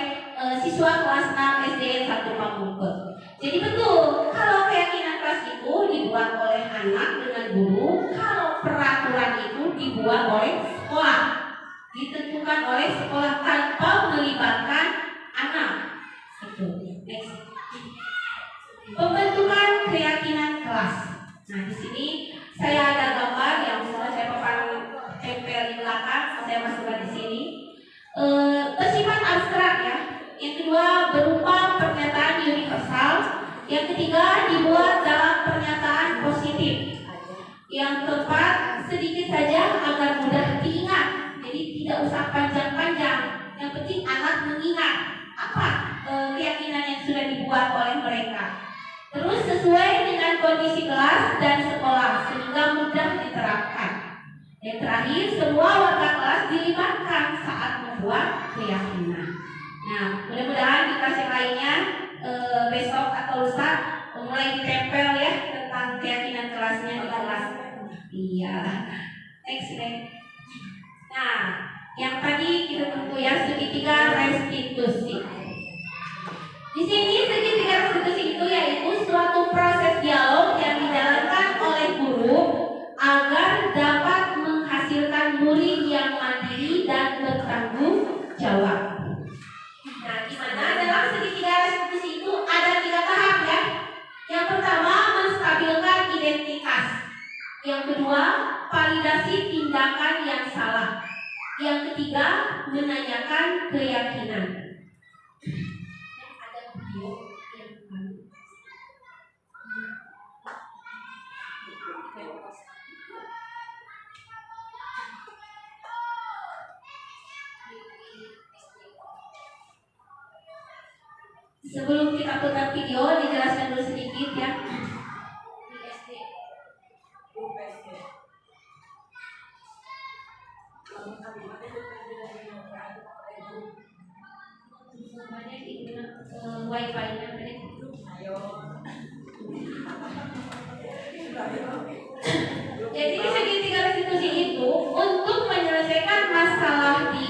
siswa kelas 6 SDN 1 Pamungke. Jadi betul, kalau keyakinan kelas itu dibuat oleh anak dengan guru, kalau peraturan itu dibuat oleh sekolah, ditentukan oleh sekolah tanpa melibatkan anak. Itu. Next. Pembentukan keyakinan kelas. Nah, di sini saya ada gambar yang bisa saya tempel di belakang. Saya masukkan di sini. Bersifat abstrak ya. Yang kedua berupa pernyataan universal. Yang ketiga dibuat dalam pernyataan positif. Yang keempat sedikit saja agar mudah diingat. Jadi tidak usah panjang-panjang. Yang penting anak mengingat apa keyakinan yang sudah dibuat oleh mereka. Terus sesuai dengan kondisi kelas dan sekolah sehingga mudah diterapkan. Yang terakhir, semua warga kelas dilibatkan saat membuat keyakinan. Nah, mudah-mudahan di kelas yang lainnya besok atau lusa mulai ditempel ya tentang keyakinan kelasnya di kelas. Iya. Next. Nah, yang tadi kita tunggu ya segitiga restitusi. Di sini segitiga restitusi itu yaitu suatu proses dialog yang dijalankan oleh guru agar dapat menghasilkan murid yang mandiri dan bertanggung jawab. Nah, di mana dalam segitiga restitusi itu ada 3 tahap ya. Yang pertama menstabilkan identitas. Yang kedua validasi tindakan yang salah. Yang ketiga menanyakan keyakinan. Ada video yang sebelum kita putar video, dijelaskan dulu sedikit ya. Di SD. Semuanya digunakan wifi-nya Jadi segitiga restitusi itu untuk menyelesaikan masalah di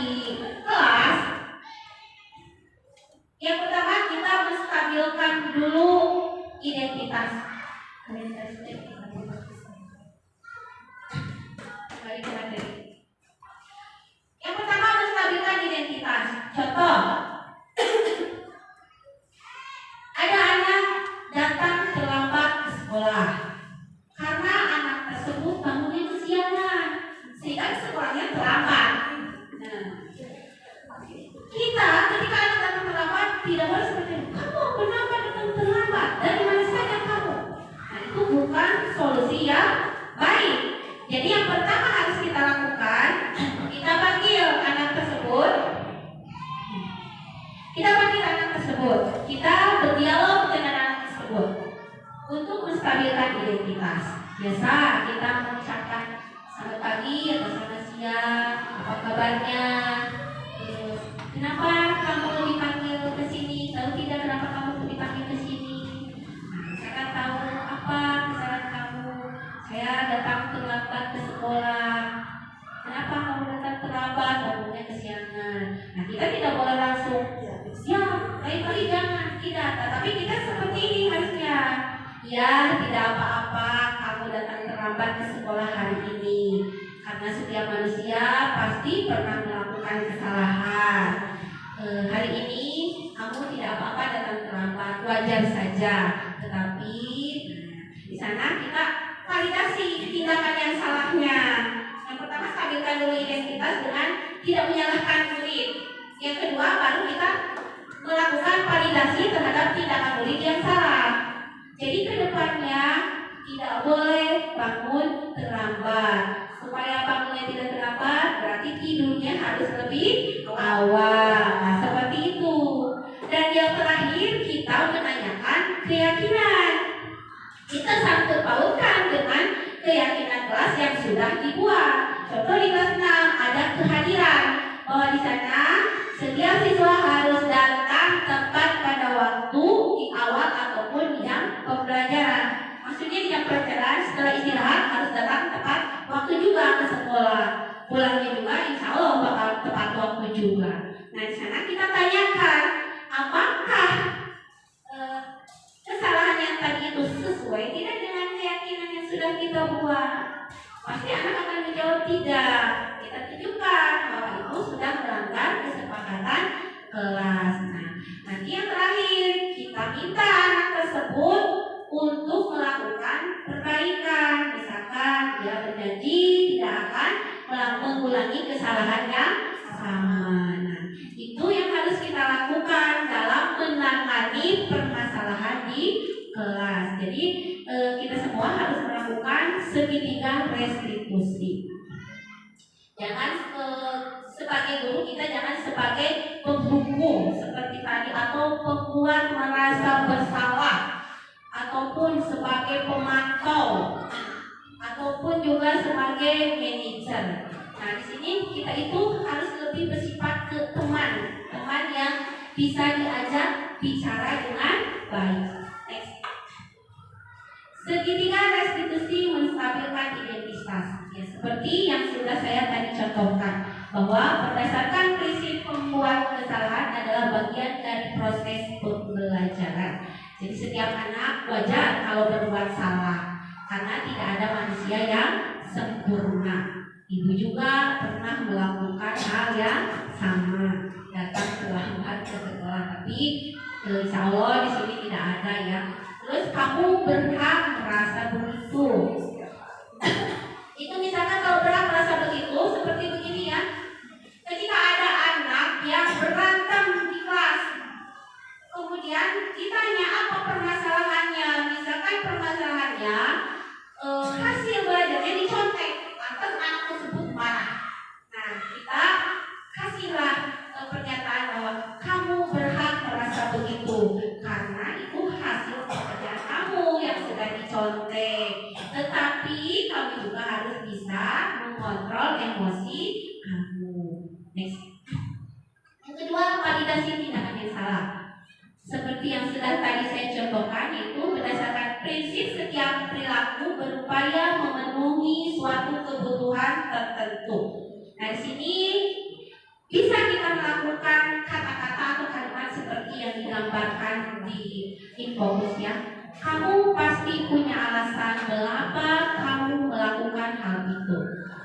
kelas. Yang pertama kita menstabilkan dulu identitas. Kembali ke materi. Yang pertama menstabilkan identitas. Contoh, ada anak datang terlambat ke sekolah karena anak tersebut bangunnya kesiangan sehingga sekolahnya terlambat. Nah, kita ketika anak datang terlambat tidak boleh seperti itu. Kamu kenapa datang terlambat? Dari mana saja kamu? Nah, itu bukan solusi yang baik. Jadi yang pertama harus kita lakukan, kita panggil anak tersebut. Kita berdialog dengan anak tersebut untuk menstabilkan identitas. Biasa kita mengucapkan selamat pagi atau selamat siang, apa kabarnya? Terus, kenapa kamu dipanggil ke sini? Tahu tidak kenapa kamu dipanggil ke sini? Nah, saya kan tahu apa kesalahan kamu. Saya datang terlambat ke sekolah. Kenapa kamu datang terlambat? Bangunnya kesiangan. Nah, kita tidak boleh langsung ya, baik-baik jangan, tidak. Tapi kita seperti ini harusnya. Ya, tidak apa-apa kamu datang terlambat ke sekolah hari ini. Karena setiap manusia pasti pernah melakukan kesalahan. Hari ini kamu tidak apa-apa datang terlambat, wajar saja. Tetapi di sana kita validasi tindakan yang salahnya. Yang pertama stabilkan dulu identitas dengan tidak menyalahkan murid. Yang kedua baru kita melakukan validasi terhadap tindakan murid yang salah. Jadi kedepannya tidak boleh bangun terlambat. Supaya bangunnya tidak terlambat, berarti tidurnya harus lebih awal. Nah, seperti itu. Dan yang terakhir kita menanyakan keyakinan. Kita sangkut pautkan dengan keyakinan kelas yang sudah dibuat. Contoh di kelas 6 ada kehadiran, bahwa di sana setiap siswa harus datang tepat pada waktu di awal ataupun di jam pembelajaran. Maksudnya di jam pelajaran setelah istirahat harus datang tepat waktu juga ke sekolah. Pulangnya juga insya Allah bakal tepat waktu juga. Nah, di sana kita tanyakan apakah kesalahan yang tadi itu sesuai tidak dengan keyakinan yang sudah kita buat. Pasti anak akan menjawab tidak. Kita tunjukkan bahwa itu sudah melanggar kesepakatan kelas. Nah, mengulangi kesalahan yang sama. Nah, itu yang harus kita lakukan dalam menangani permasalahan di kelas. Jadi kita semua harus melakukan segitiga restitusi. Jangan sebagai guru kita jangan sebagai penghukum seperti tadi atau pembuat merasa bersalah ataupun sebagai pemantau ataupun juga sebagai manajer. Nah, di sini kita itu harus lebih bersifat ke teman yang bisa diajak bicara dengan baik. Next. Segitiga restitusi menstabilkan identitas. Ya, seperti yang sudah saya tadi contohkan, bahwa berdasarkan prinsip pembuat kesalahan adalah bagian dari proses pembelajaran. Jadi setiap anak wajar kalau berbuat salah, karena tidak ada manusia yang sempurna. Ibu juga pernah melakukan hal yang sama, datang terlambat ke sekolah, tapi insya Allah di sini tidak ada ya. Terus kamu berhak merasa begitu. Itu misalkan kalau berhak merasa begitu seperti begini ya. Ketika ada anak yang berantem di kelas, kemudian ditanya apa permasalahannya. Misalkan permasalahannya hasil belajarnya dicontek, lantas anak tersebut marah. Nah, kita kasihlah pernyataan bahwa kamu berhak merasa begitu karena itu hasil pekerjaan kamu yang sudah dicontek. Tetapi kamu juga harus bisa mengontrol emosi kamu. Next. Yang kedua, validasi tindakan yang salah. Seperti yang sudah tadi saya contohkan, itu berdasarkan prinsip setiap perilaku berupaya memenuhi suatu kebutuhan tertentu. Nah, di sini bisa kita melakukan kata-kata atau kalimat seperti yang digambarkan di infobus ya. Kamu pasti punya alasan mengapa kamu melakukan hal itu.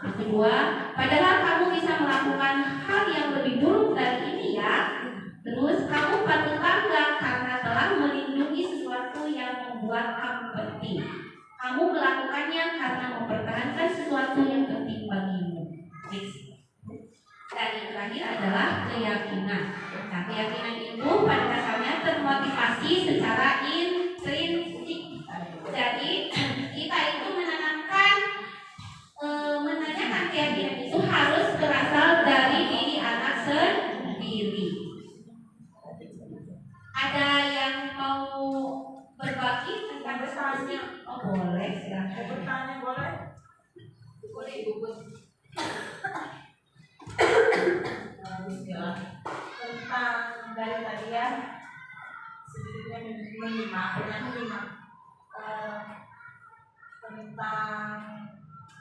Yang kedua, padahal kamu bisa melakukan hal yang lebih buruk dari ini ya. Terus kamu patut bangga karena telah melindungi sesuatu yang membuat kamu penting. Kamu melakukannya karena mempertahankan sesuatu yang penting bagimu. Next. Dan yang terakhir adalah keyakinan. Nah, keyakinan itu pada dasarnya termotivasi secara intrinsik. Jadi kita itu menanyakan keyakinan itu harus berasal dari diri anak sendiri. Ada yang mau berbagi tentang prestasi? Oh boleh, silakan. Bertanya boleh? Boleh ibu. Bismillah. Tentang dari tadi ya, sedikitnya menyimak tentang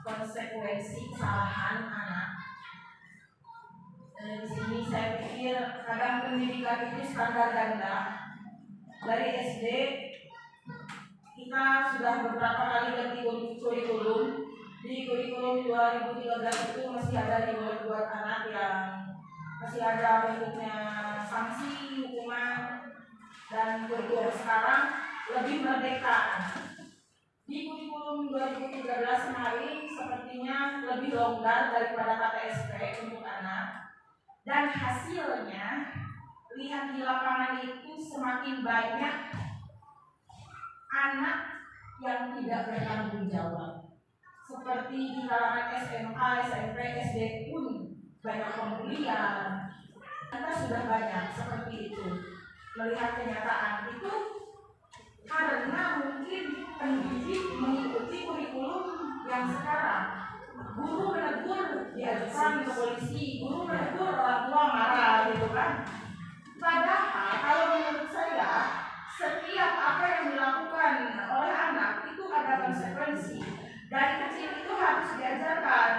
konsekuensi kesalahan anak. Di sini saya pikir kadang pendidikan itu standar ganda. Dari SD kita sudah beberapa kali ganti kurikulum. Di kurikulum 2013 itu masih ada himbauan buat anak yang masih ada bentuknya sanksi, hukuman, dan kurikulum sekarang lebih merdeka. Di kurikulum 2013 kemarin sepertinya lebih longgar daripada KTSP untuk anak, dan hasilnya lihat di lapangan itu semakin banyak anak yang tidak bertanggung jawab. Seperti di kalangan SMA, SMP, SD pun banyak pembulian. Kita sudah banyak seperti itu. Melihat kenyataan itu karena mungkin pendidik mengikuti kurikulum yang sekarang. Guru menegur diajukan ke polisi, guru menegur orang tua marah gitu kan. Padahal kalau menurut saya setiap apa yang dilakukan oleh anak itu ada konsekuensi. Dari kecil itu harus diajarkan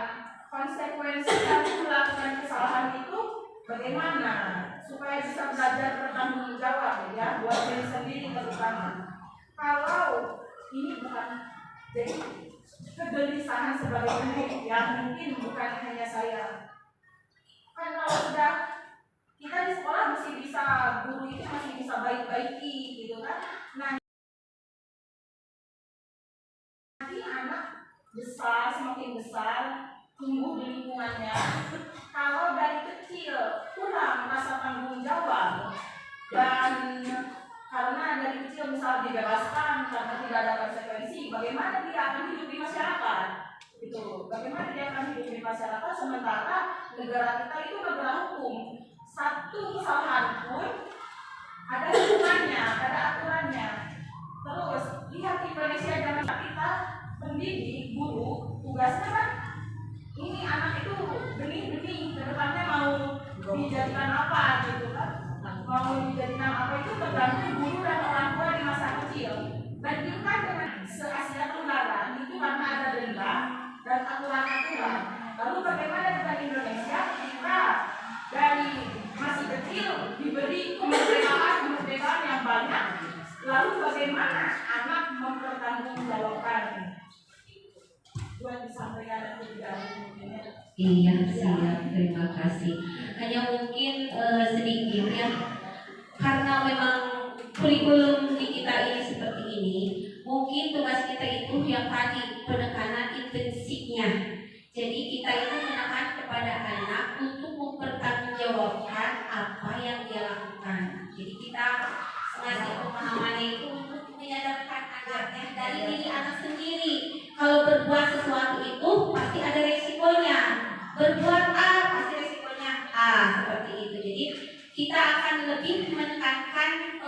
konsekuensi dari melakukan kesalahan itu bagaimana supaya bisa belajar bertanggung jawab ya buat diri sendiri terutama. Kalau ini bukan jadi kegelisahan sebagai guru yang mungkin bukan hanya saya. Kan kalau sudah kita di sekolah masih bisa, guru itu masih bisa baik-baiki gitu kan. Nah, nanti anak besar, semakin besar, tumbuh di lingkungannya, kalau dari kecil kurang rasa tanggung jawab dan karena dari kecil misal dibebaskan karena tidak ada konsekuensi, bagaimana dia akan hidup di masyarakat? Gitu. Bagaimana dia akan hidup di masyarakat sementara negara kita itu negara hukum. Satu kesalahan pun ada hukumannya, ada aturannya. Terus lihat Indonesia zaman kita pendidik, guru, tugasnya kan ini anak itu benih-benih kedepannya mau dijadikan apa gitu kan? Mau dijadikan apa itu tergantung guru dan orang tua di masa kecil. Bandingkan dengan se-Asia Tenggara itu karena ada denda dan aturan-aturan. Lalu bagaimana dengan Indonesia? Kita dari masih kecil diberi kemerdekaan yang banyak. Lalu bagaimana anak mempertanggungjawabkan? Buat disampaikan dan tidak Iya, siap. Terima kasih. Hanya mungkin sedikit ya, karena memang kurikulum di kita ini seperti ini, mungkin tugas kita itu yang tadi penekanan intensifnya. Jadi kita itu menekan kepada anak untuk mempertanggungjawabkan apa yang dia lakukan. Jadi kita ngasih pemahamannya itu untuk menyadarkan anaknya dari diri anak sendiri. Kalau berbuat sesuatu itu pasti ada resikonya. Berbuat A pasti resikonya A, seperti itu. Jadi kita akan lebih menekankan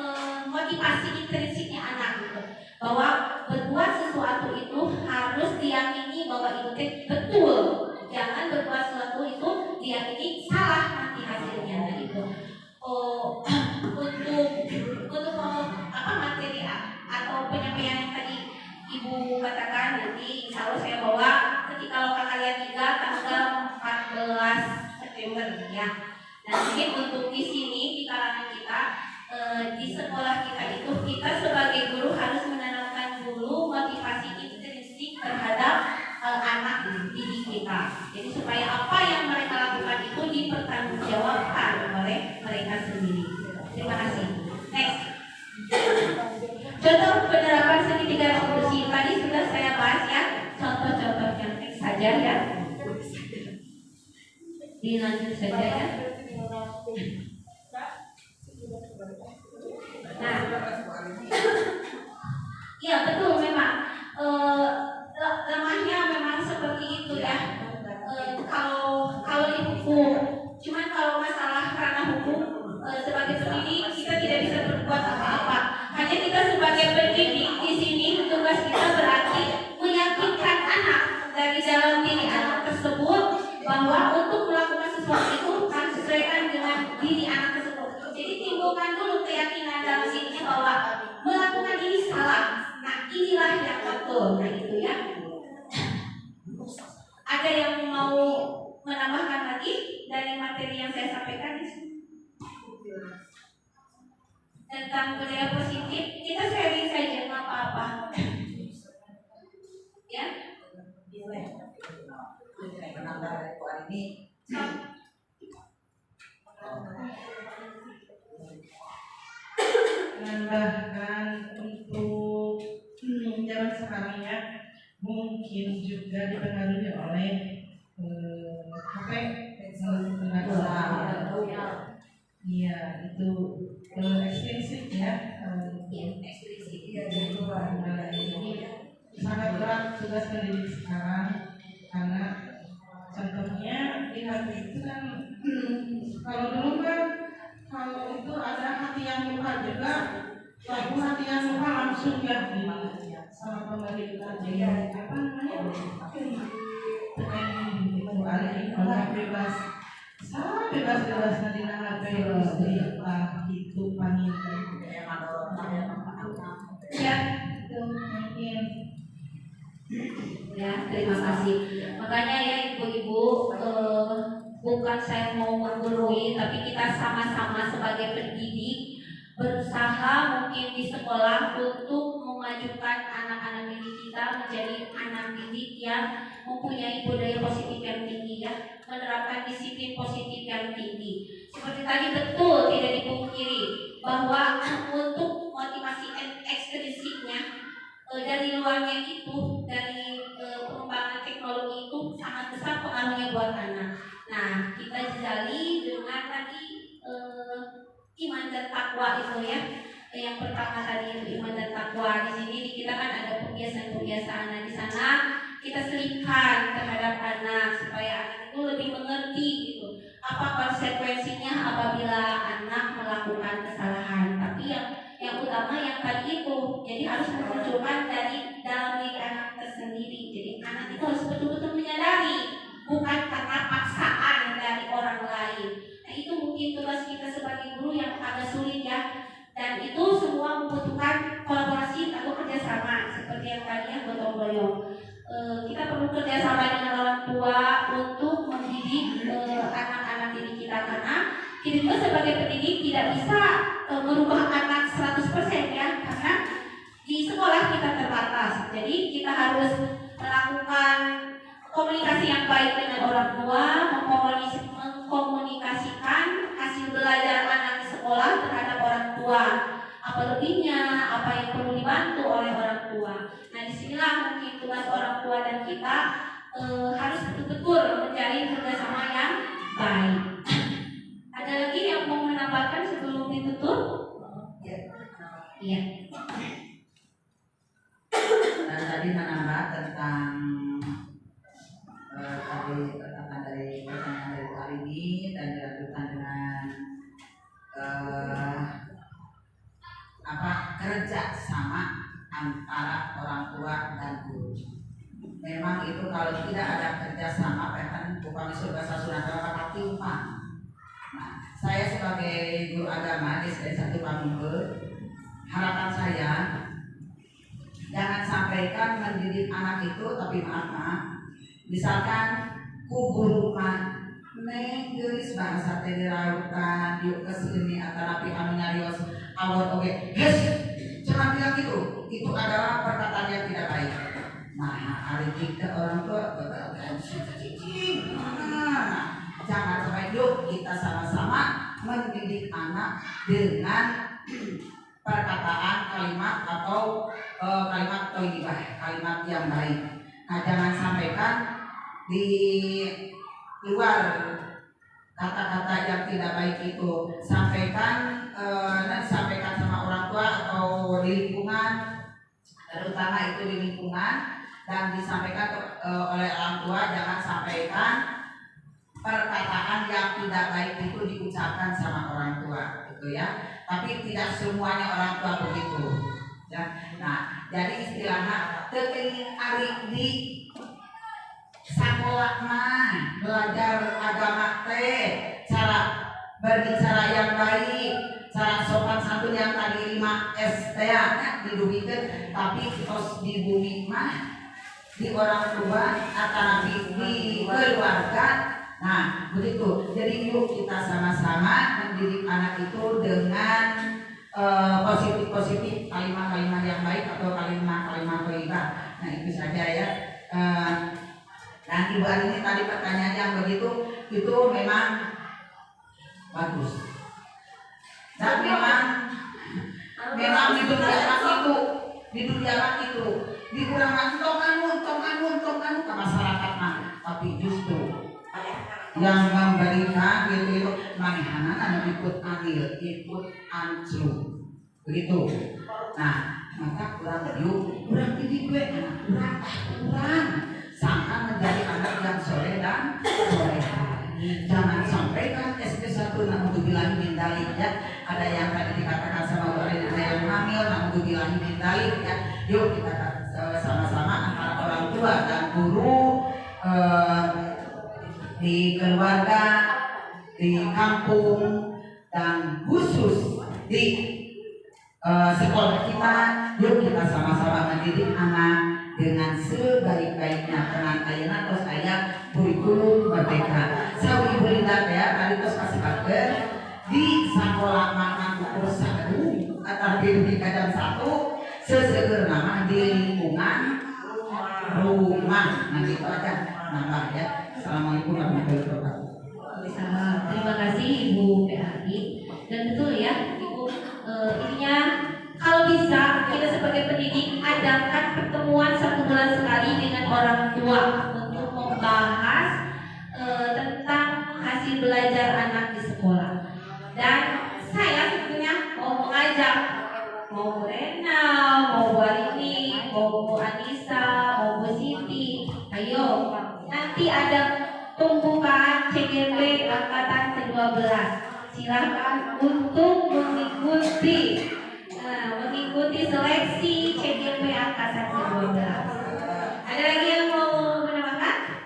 motivasi intrinsiknya anak gitu. Bahwa berbuat sesuatu itu harus diyakini bahwa itu betul. Jangan berbuat sesuatu itu diyakini salah nanti hasilnya. Nah itu. Untuk materi atau penyampaian yang tadi Ibu katakan, nanti insya Allah saya bawa ketika lokal kalian 3 tanggal 14 September ya. Nah mungkin untuk di sini di kalangan kita di sekolah kita itu kita sebagai guru harus menanamkan dulu motivasi intrinsik terhadap anak didik kita. Jadi supaya apa yang mereka lakukan itu dipertanggungjawabkan oleh mereka sendiri. Terima kasih. Next. Contoh penerapan segitiga revolusi tadi sudah saya bahas ya. Contoh-contohnya next saja ya. Dilanjut saja ya. Nah, iya betul memang lemahnya memang seperti itu ya. Kalau di hukum, cuman kalau masalah ranah hukum sebagai pendidik kita tidak bisa berbuat apa-apa. Hanya kita sebagai pendidik di sini tugas kita berarti meyakinkan anak dari dalam diri anak tersebut bahwa untuk melakukan sesuatu itu harus sesuaikan dengan diri anak tersebut. Jadi timbulkan dulu keyakinan dalam dirinya bahwa melakukan ini salah. Nah inilah yang betul. Nah itu ya. Ada yang mau menambahkan lagi dari materi yang saya sampaikan di sini? Tentang budaya positif, kita sharing saja, nggak apa-apa. Ya? Menambahkan untuk zaman sekarang ya, mungkin juga dipengaruhi oleh HP. Iya, itu eksplisit ya. Eksplisit. Sangat berat tugas pendidik sekarang karena contohnya di HP itu kan kalau dulu kan kalau itu ada hati yang luka juga, lagu hati yang luka langsung ya sama pemerintah jadi apa namanya itu alih bebas sama bebas-bebasnya di HP itu panita ya itu mungkin Ya, terima kasih. Makanya ya ibu-ibu, bukan saya mau menggurui, tapi kita sama-sama sebagai pendidik berusaha mungkin di sekolah untuk memajukan anak-anak didik kita menjadi anak didik yang mempunyai budaya positif yang tinggi ya, menerapkan disiplin positif yang tinggi. Seperti tadi betul tidak dipungkiri bahwa untuk motivasi ekstrinsiknya dari luarnya itu, dari pengembangan teknologi itu sangat besar pengaruh Nah, kita jejali dengan tadi iman dan takwa itu ya. Yang pertama tadi itu iman dan takwa. Di sini di kita kan ada pembiasaan-pembiasaan. Nah, di sana kita selipkan terhadap anak supaya anak itu lebih mengerti gitu. Apa konsekuensinya apabila anak melakukan kesalahan. Tapi yang utama yang tadi itu, jadi harus memunculkan dari dalam diri anak tersendiri. Jadi anak itu harus betul-betul menyadari, bukan karena paksaan dari orang lain. Nah, itu mungkin tugas kita sebagai guru yang agak sulit ya. Dan itu semua membutuhkan kolaborasi atau kerjasama seperti yang tadi ya gotong royong. Kita perlu kerjasama dengan orang tua untuk mendidik anak-anak didik kita, karena kita juga sebagai pendidik tidak bisa merubah anak 100% ya, karena di sekolah kita terbatas. Jadi kita harus melakukan komunikasi yang baik dengan orang tua, mengkomunikasikan hasil belajar anak di sekolah terhadap orang tua, apa lebihnya, apa yang perlu dibantu oleh orang tua. Nah, disinilah mungkin tugas orang tua dan kita harus betul-betul mencari kerjasama yang baik. Ada lagi yang mau menambahkan sebelum ditutup? Iya. Dan tadi menambah tentang tadi perkataan dari pertanyaan dari Bu Arini dan dilanjutkan dengan kerja sama antara orang tua dan guru. Memang itu kalau tidak ada kerjasama, bahkan upami surga sasunan bakal timpang. Nah, saya sebagai guru agama di SD 1 Pamungke, harapan saya jangan sampaikan mendidik anak itu, tapi maaf, misalkan kubur rumah neng geus bahasa teh dirautan yuk kesini antara pi anu nyarios awal oke hes jangan bilang gitu, itu adalah perkataan yang tidak baik. Nah, hari kita orang tua cicing, jangan sampai yuk kita sama-sama mendidik anak dengan perkataan kalimat atau kalimat thayyibah, kalimat yang baik. Nah, jangan sampaikan di luar kata-kata yang tidak baik itu, sampaikan disampaikan sama orang tua atau di lingkungan, terutama itu di lingkungan, dan disampaikan oleh orang tua. Jangan sampaikan perkataan yang tidak baik itu diucapkan sama orang tua, gitu ya. Tapi tidak semuanya orang tua begitu. Ya. Nah, jadi istilahnya teuing ari di sakola mah belajar agama teh cara berbicara yang baik, cara sopan santun yang tadi 5S teh ya didugikeun, tapi tos di bumi mah di orang tua atau di keluarga. Nah, begitu. Jadi yuk kita sama-sama mendidik anak itu dengan positif-positif, kalimat-kalimat yang baik atau kalimat-kalimat thayyibah. Nah, itu saja ya. Dan Ibu Arini tadi pertanyaan yang begitu itu memang bagus. Dan memang di dunia itu di kurang tong anu ke masyarakat mah, tapi justru yang memberikan gitu manehana anu ikut andil, ikut ancur begitu. Nah, maka kurang didik we anak kurang sangka menjadi anak yang soleh dan soleha. Jangan sampai kan SD 1 naudzubillahi min dzalik ya. Ada yang tadi dikatakan sama orang yang hamil, naudzubillahi min dzalik ya. Yuk kita sama-sama antara orang tua dan guru, di keluarga, di kampung, dan khusus di sekolah kita, yuk kita sama-sama mendidik anak dengan sebaik-baiknya. Dengan ayeuna tos aya kurikulum merdeka. Sawi Ibu Linda ya tadi tos kasih kabar di sekolah makan ukur 1 atau di kadang 1 seseueur nama di lingkungan rumah. Nah, gitu aja nambah ya. Assalamualaikum warahmatullahi wabarakatuh. Terima kasih Ibu PHI. Dan betul ya Ibu, intinya kalau bisa kita sebagai pendidik adakan pertemuan 1 bulan sekali dengan orang tua untuk membahas tentang hasil belajar anak di sekolah. Dan saya sebetulnya mau mengajak, mau Bu Rena, mau Bu Arini, mau Bu Anissa, mau Bu Siti, ayo nanti ada pembukaan CGP angkatan ke-12. Silakan untuk mengikuti seleksi CGP angkatan ke-12. Ada lagi yang mau menambahkan?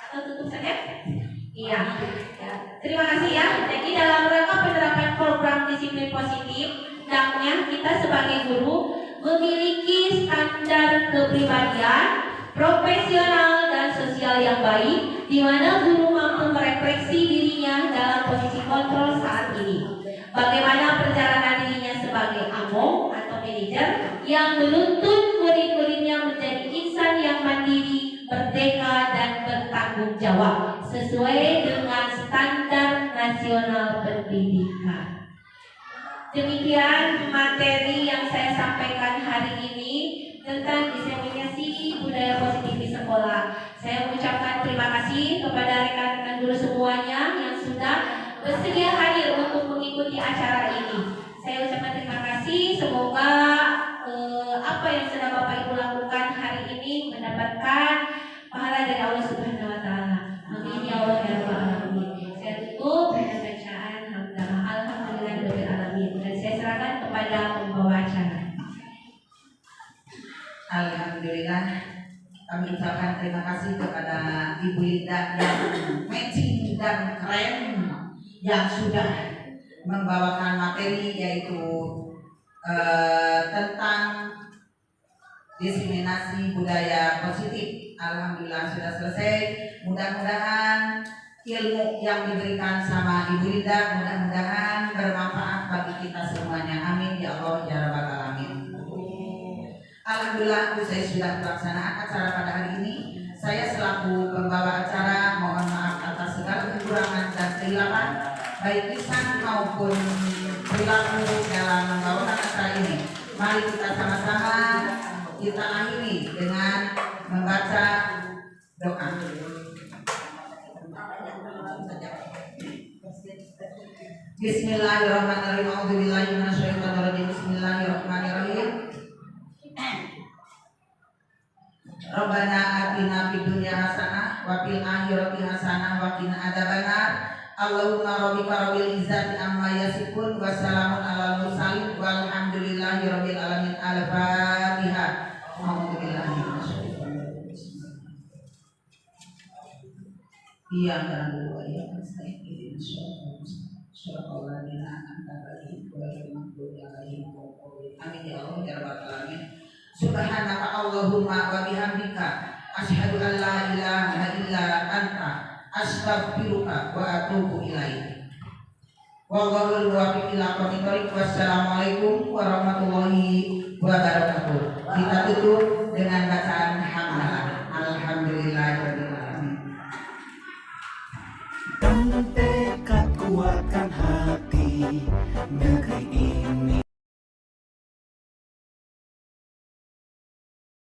Atau tutup saja? Iya. Terima kasih ya. Jadi dalam rangka penerapan program disiplin positif, hendaknya kita sebagai guru memiliki standar kepribadian, profesional dan sosial yang baik, di mana guru mampu merefleksi dirinya dalam posisi kontrol saat ini. Bagaimana perjalanan dirinya sebagai among atau manajer yang menuntun murid-muridnya menjadi insan yang mandiri, merdeka dan bertanggung jawab sesuai dengan standar nasional pendidikan. Demikian materi yang saya sampaikan hari ini tentang diseminasi budaya positif di sekolah. Saya mengucapkan terima kasih kepada rekan-rekan guru semuanya yang sudah bersedia hadir untuk mengikuti acara ini. Saya ucapkan terima kasih. Semoga apa yang sudah Bapak Ibu lakukan hari ini mendapatkan pahala dari Allah Subhanahu Wa Taala. Amin ya Allah ya Rabbal Alamin. Saya tutup dengan bacaan hamdalah alhamdulillahirabbil alamin. Dan saya serahkan kepada pembawa acara. Alhamdulillah, kami ucapkan terima kasih kepada Ibu Linda yang matching dan keren yang sudah membawakan materi yaitu tentang diseminasi budaya positif. Alhamdulillah sudah selesai. Mudah-mudahan ilmu yang diberikan sama Ibu Linda mudah-mudahan bermanfaat bagi kita semuanya. Amin ya Allah ya Rabbal Alamin. Alhamdulillah usai sudah pelaksanaan acara pada hari ini. Saya selaku pembawa acara mohon maaf atas segala kekurangan dan keilapan baik lisan maupun perilaku dalam membawakan acara ini. Mari kita sama-sama kita akhiri dengan membaca doa. Bismillahirrahmanirrahim. A'udzubillahi minasyaitonirrajim. Bismillahirrahmanirrahim. Rabbana atina fid dunya hasanah wa fil akhirati hasanah wa qina adzabannar. Allahumma rabbika rabbil izzati amma yasifun wa salamun alal mursalin walhamdulillahi rabbil alamin. Al-Fatihah. A'udzubillahi minasyaitonir rajim. Iyyaka na'budu wa iyyaka nasta'in. Ihdinas siratal ladzina an'amta 'alaihim ghairil maghdubi 'alaihim waladdallin. Amin ya Allah ya rabbal alamin. Subhanaka Allahumma wa bihamdika asyhadu an la ilaha illa anta astaghfiruka wa atubu ilaik. Wallahul muwaffiq ila aqwamit thoriq. Wassalamualaikum warahmatullahi wabarakatuh. Kita tutup dengan bacaan hamdalah. Alhamdulillahirabbil alamin. Tekad kuatkan hati negeri ini.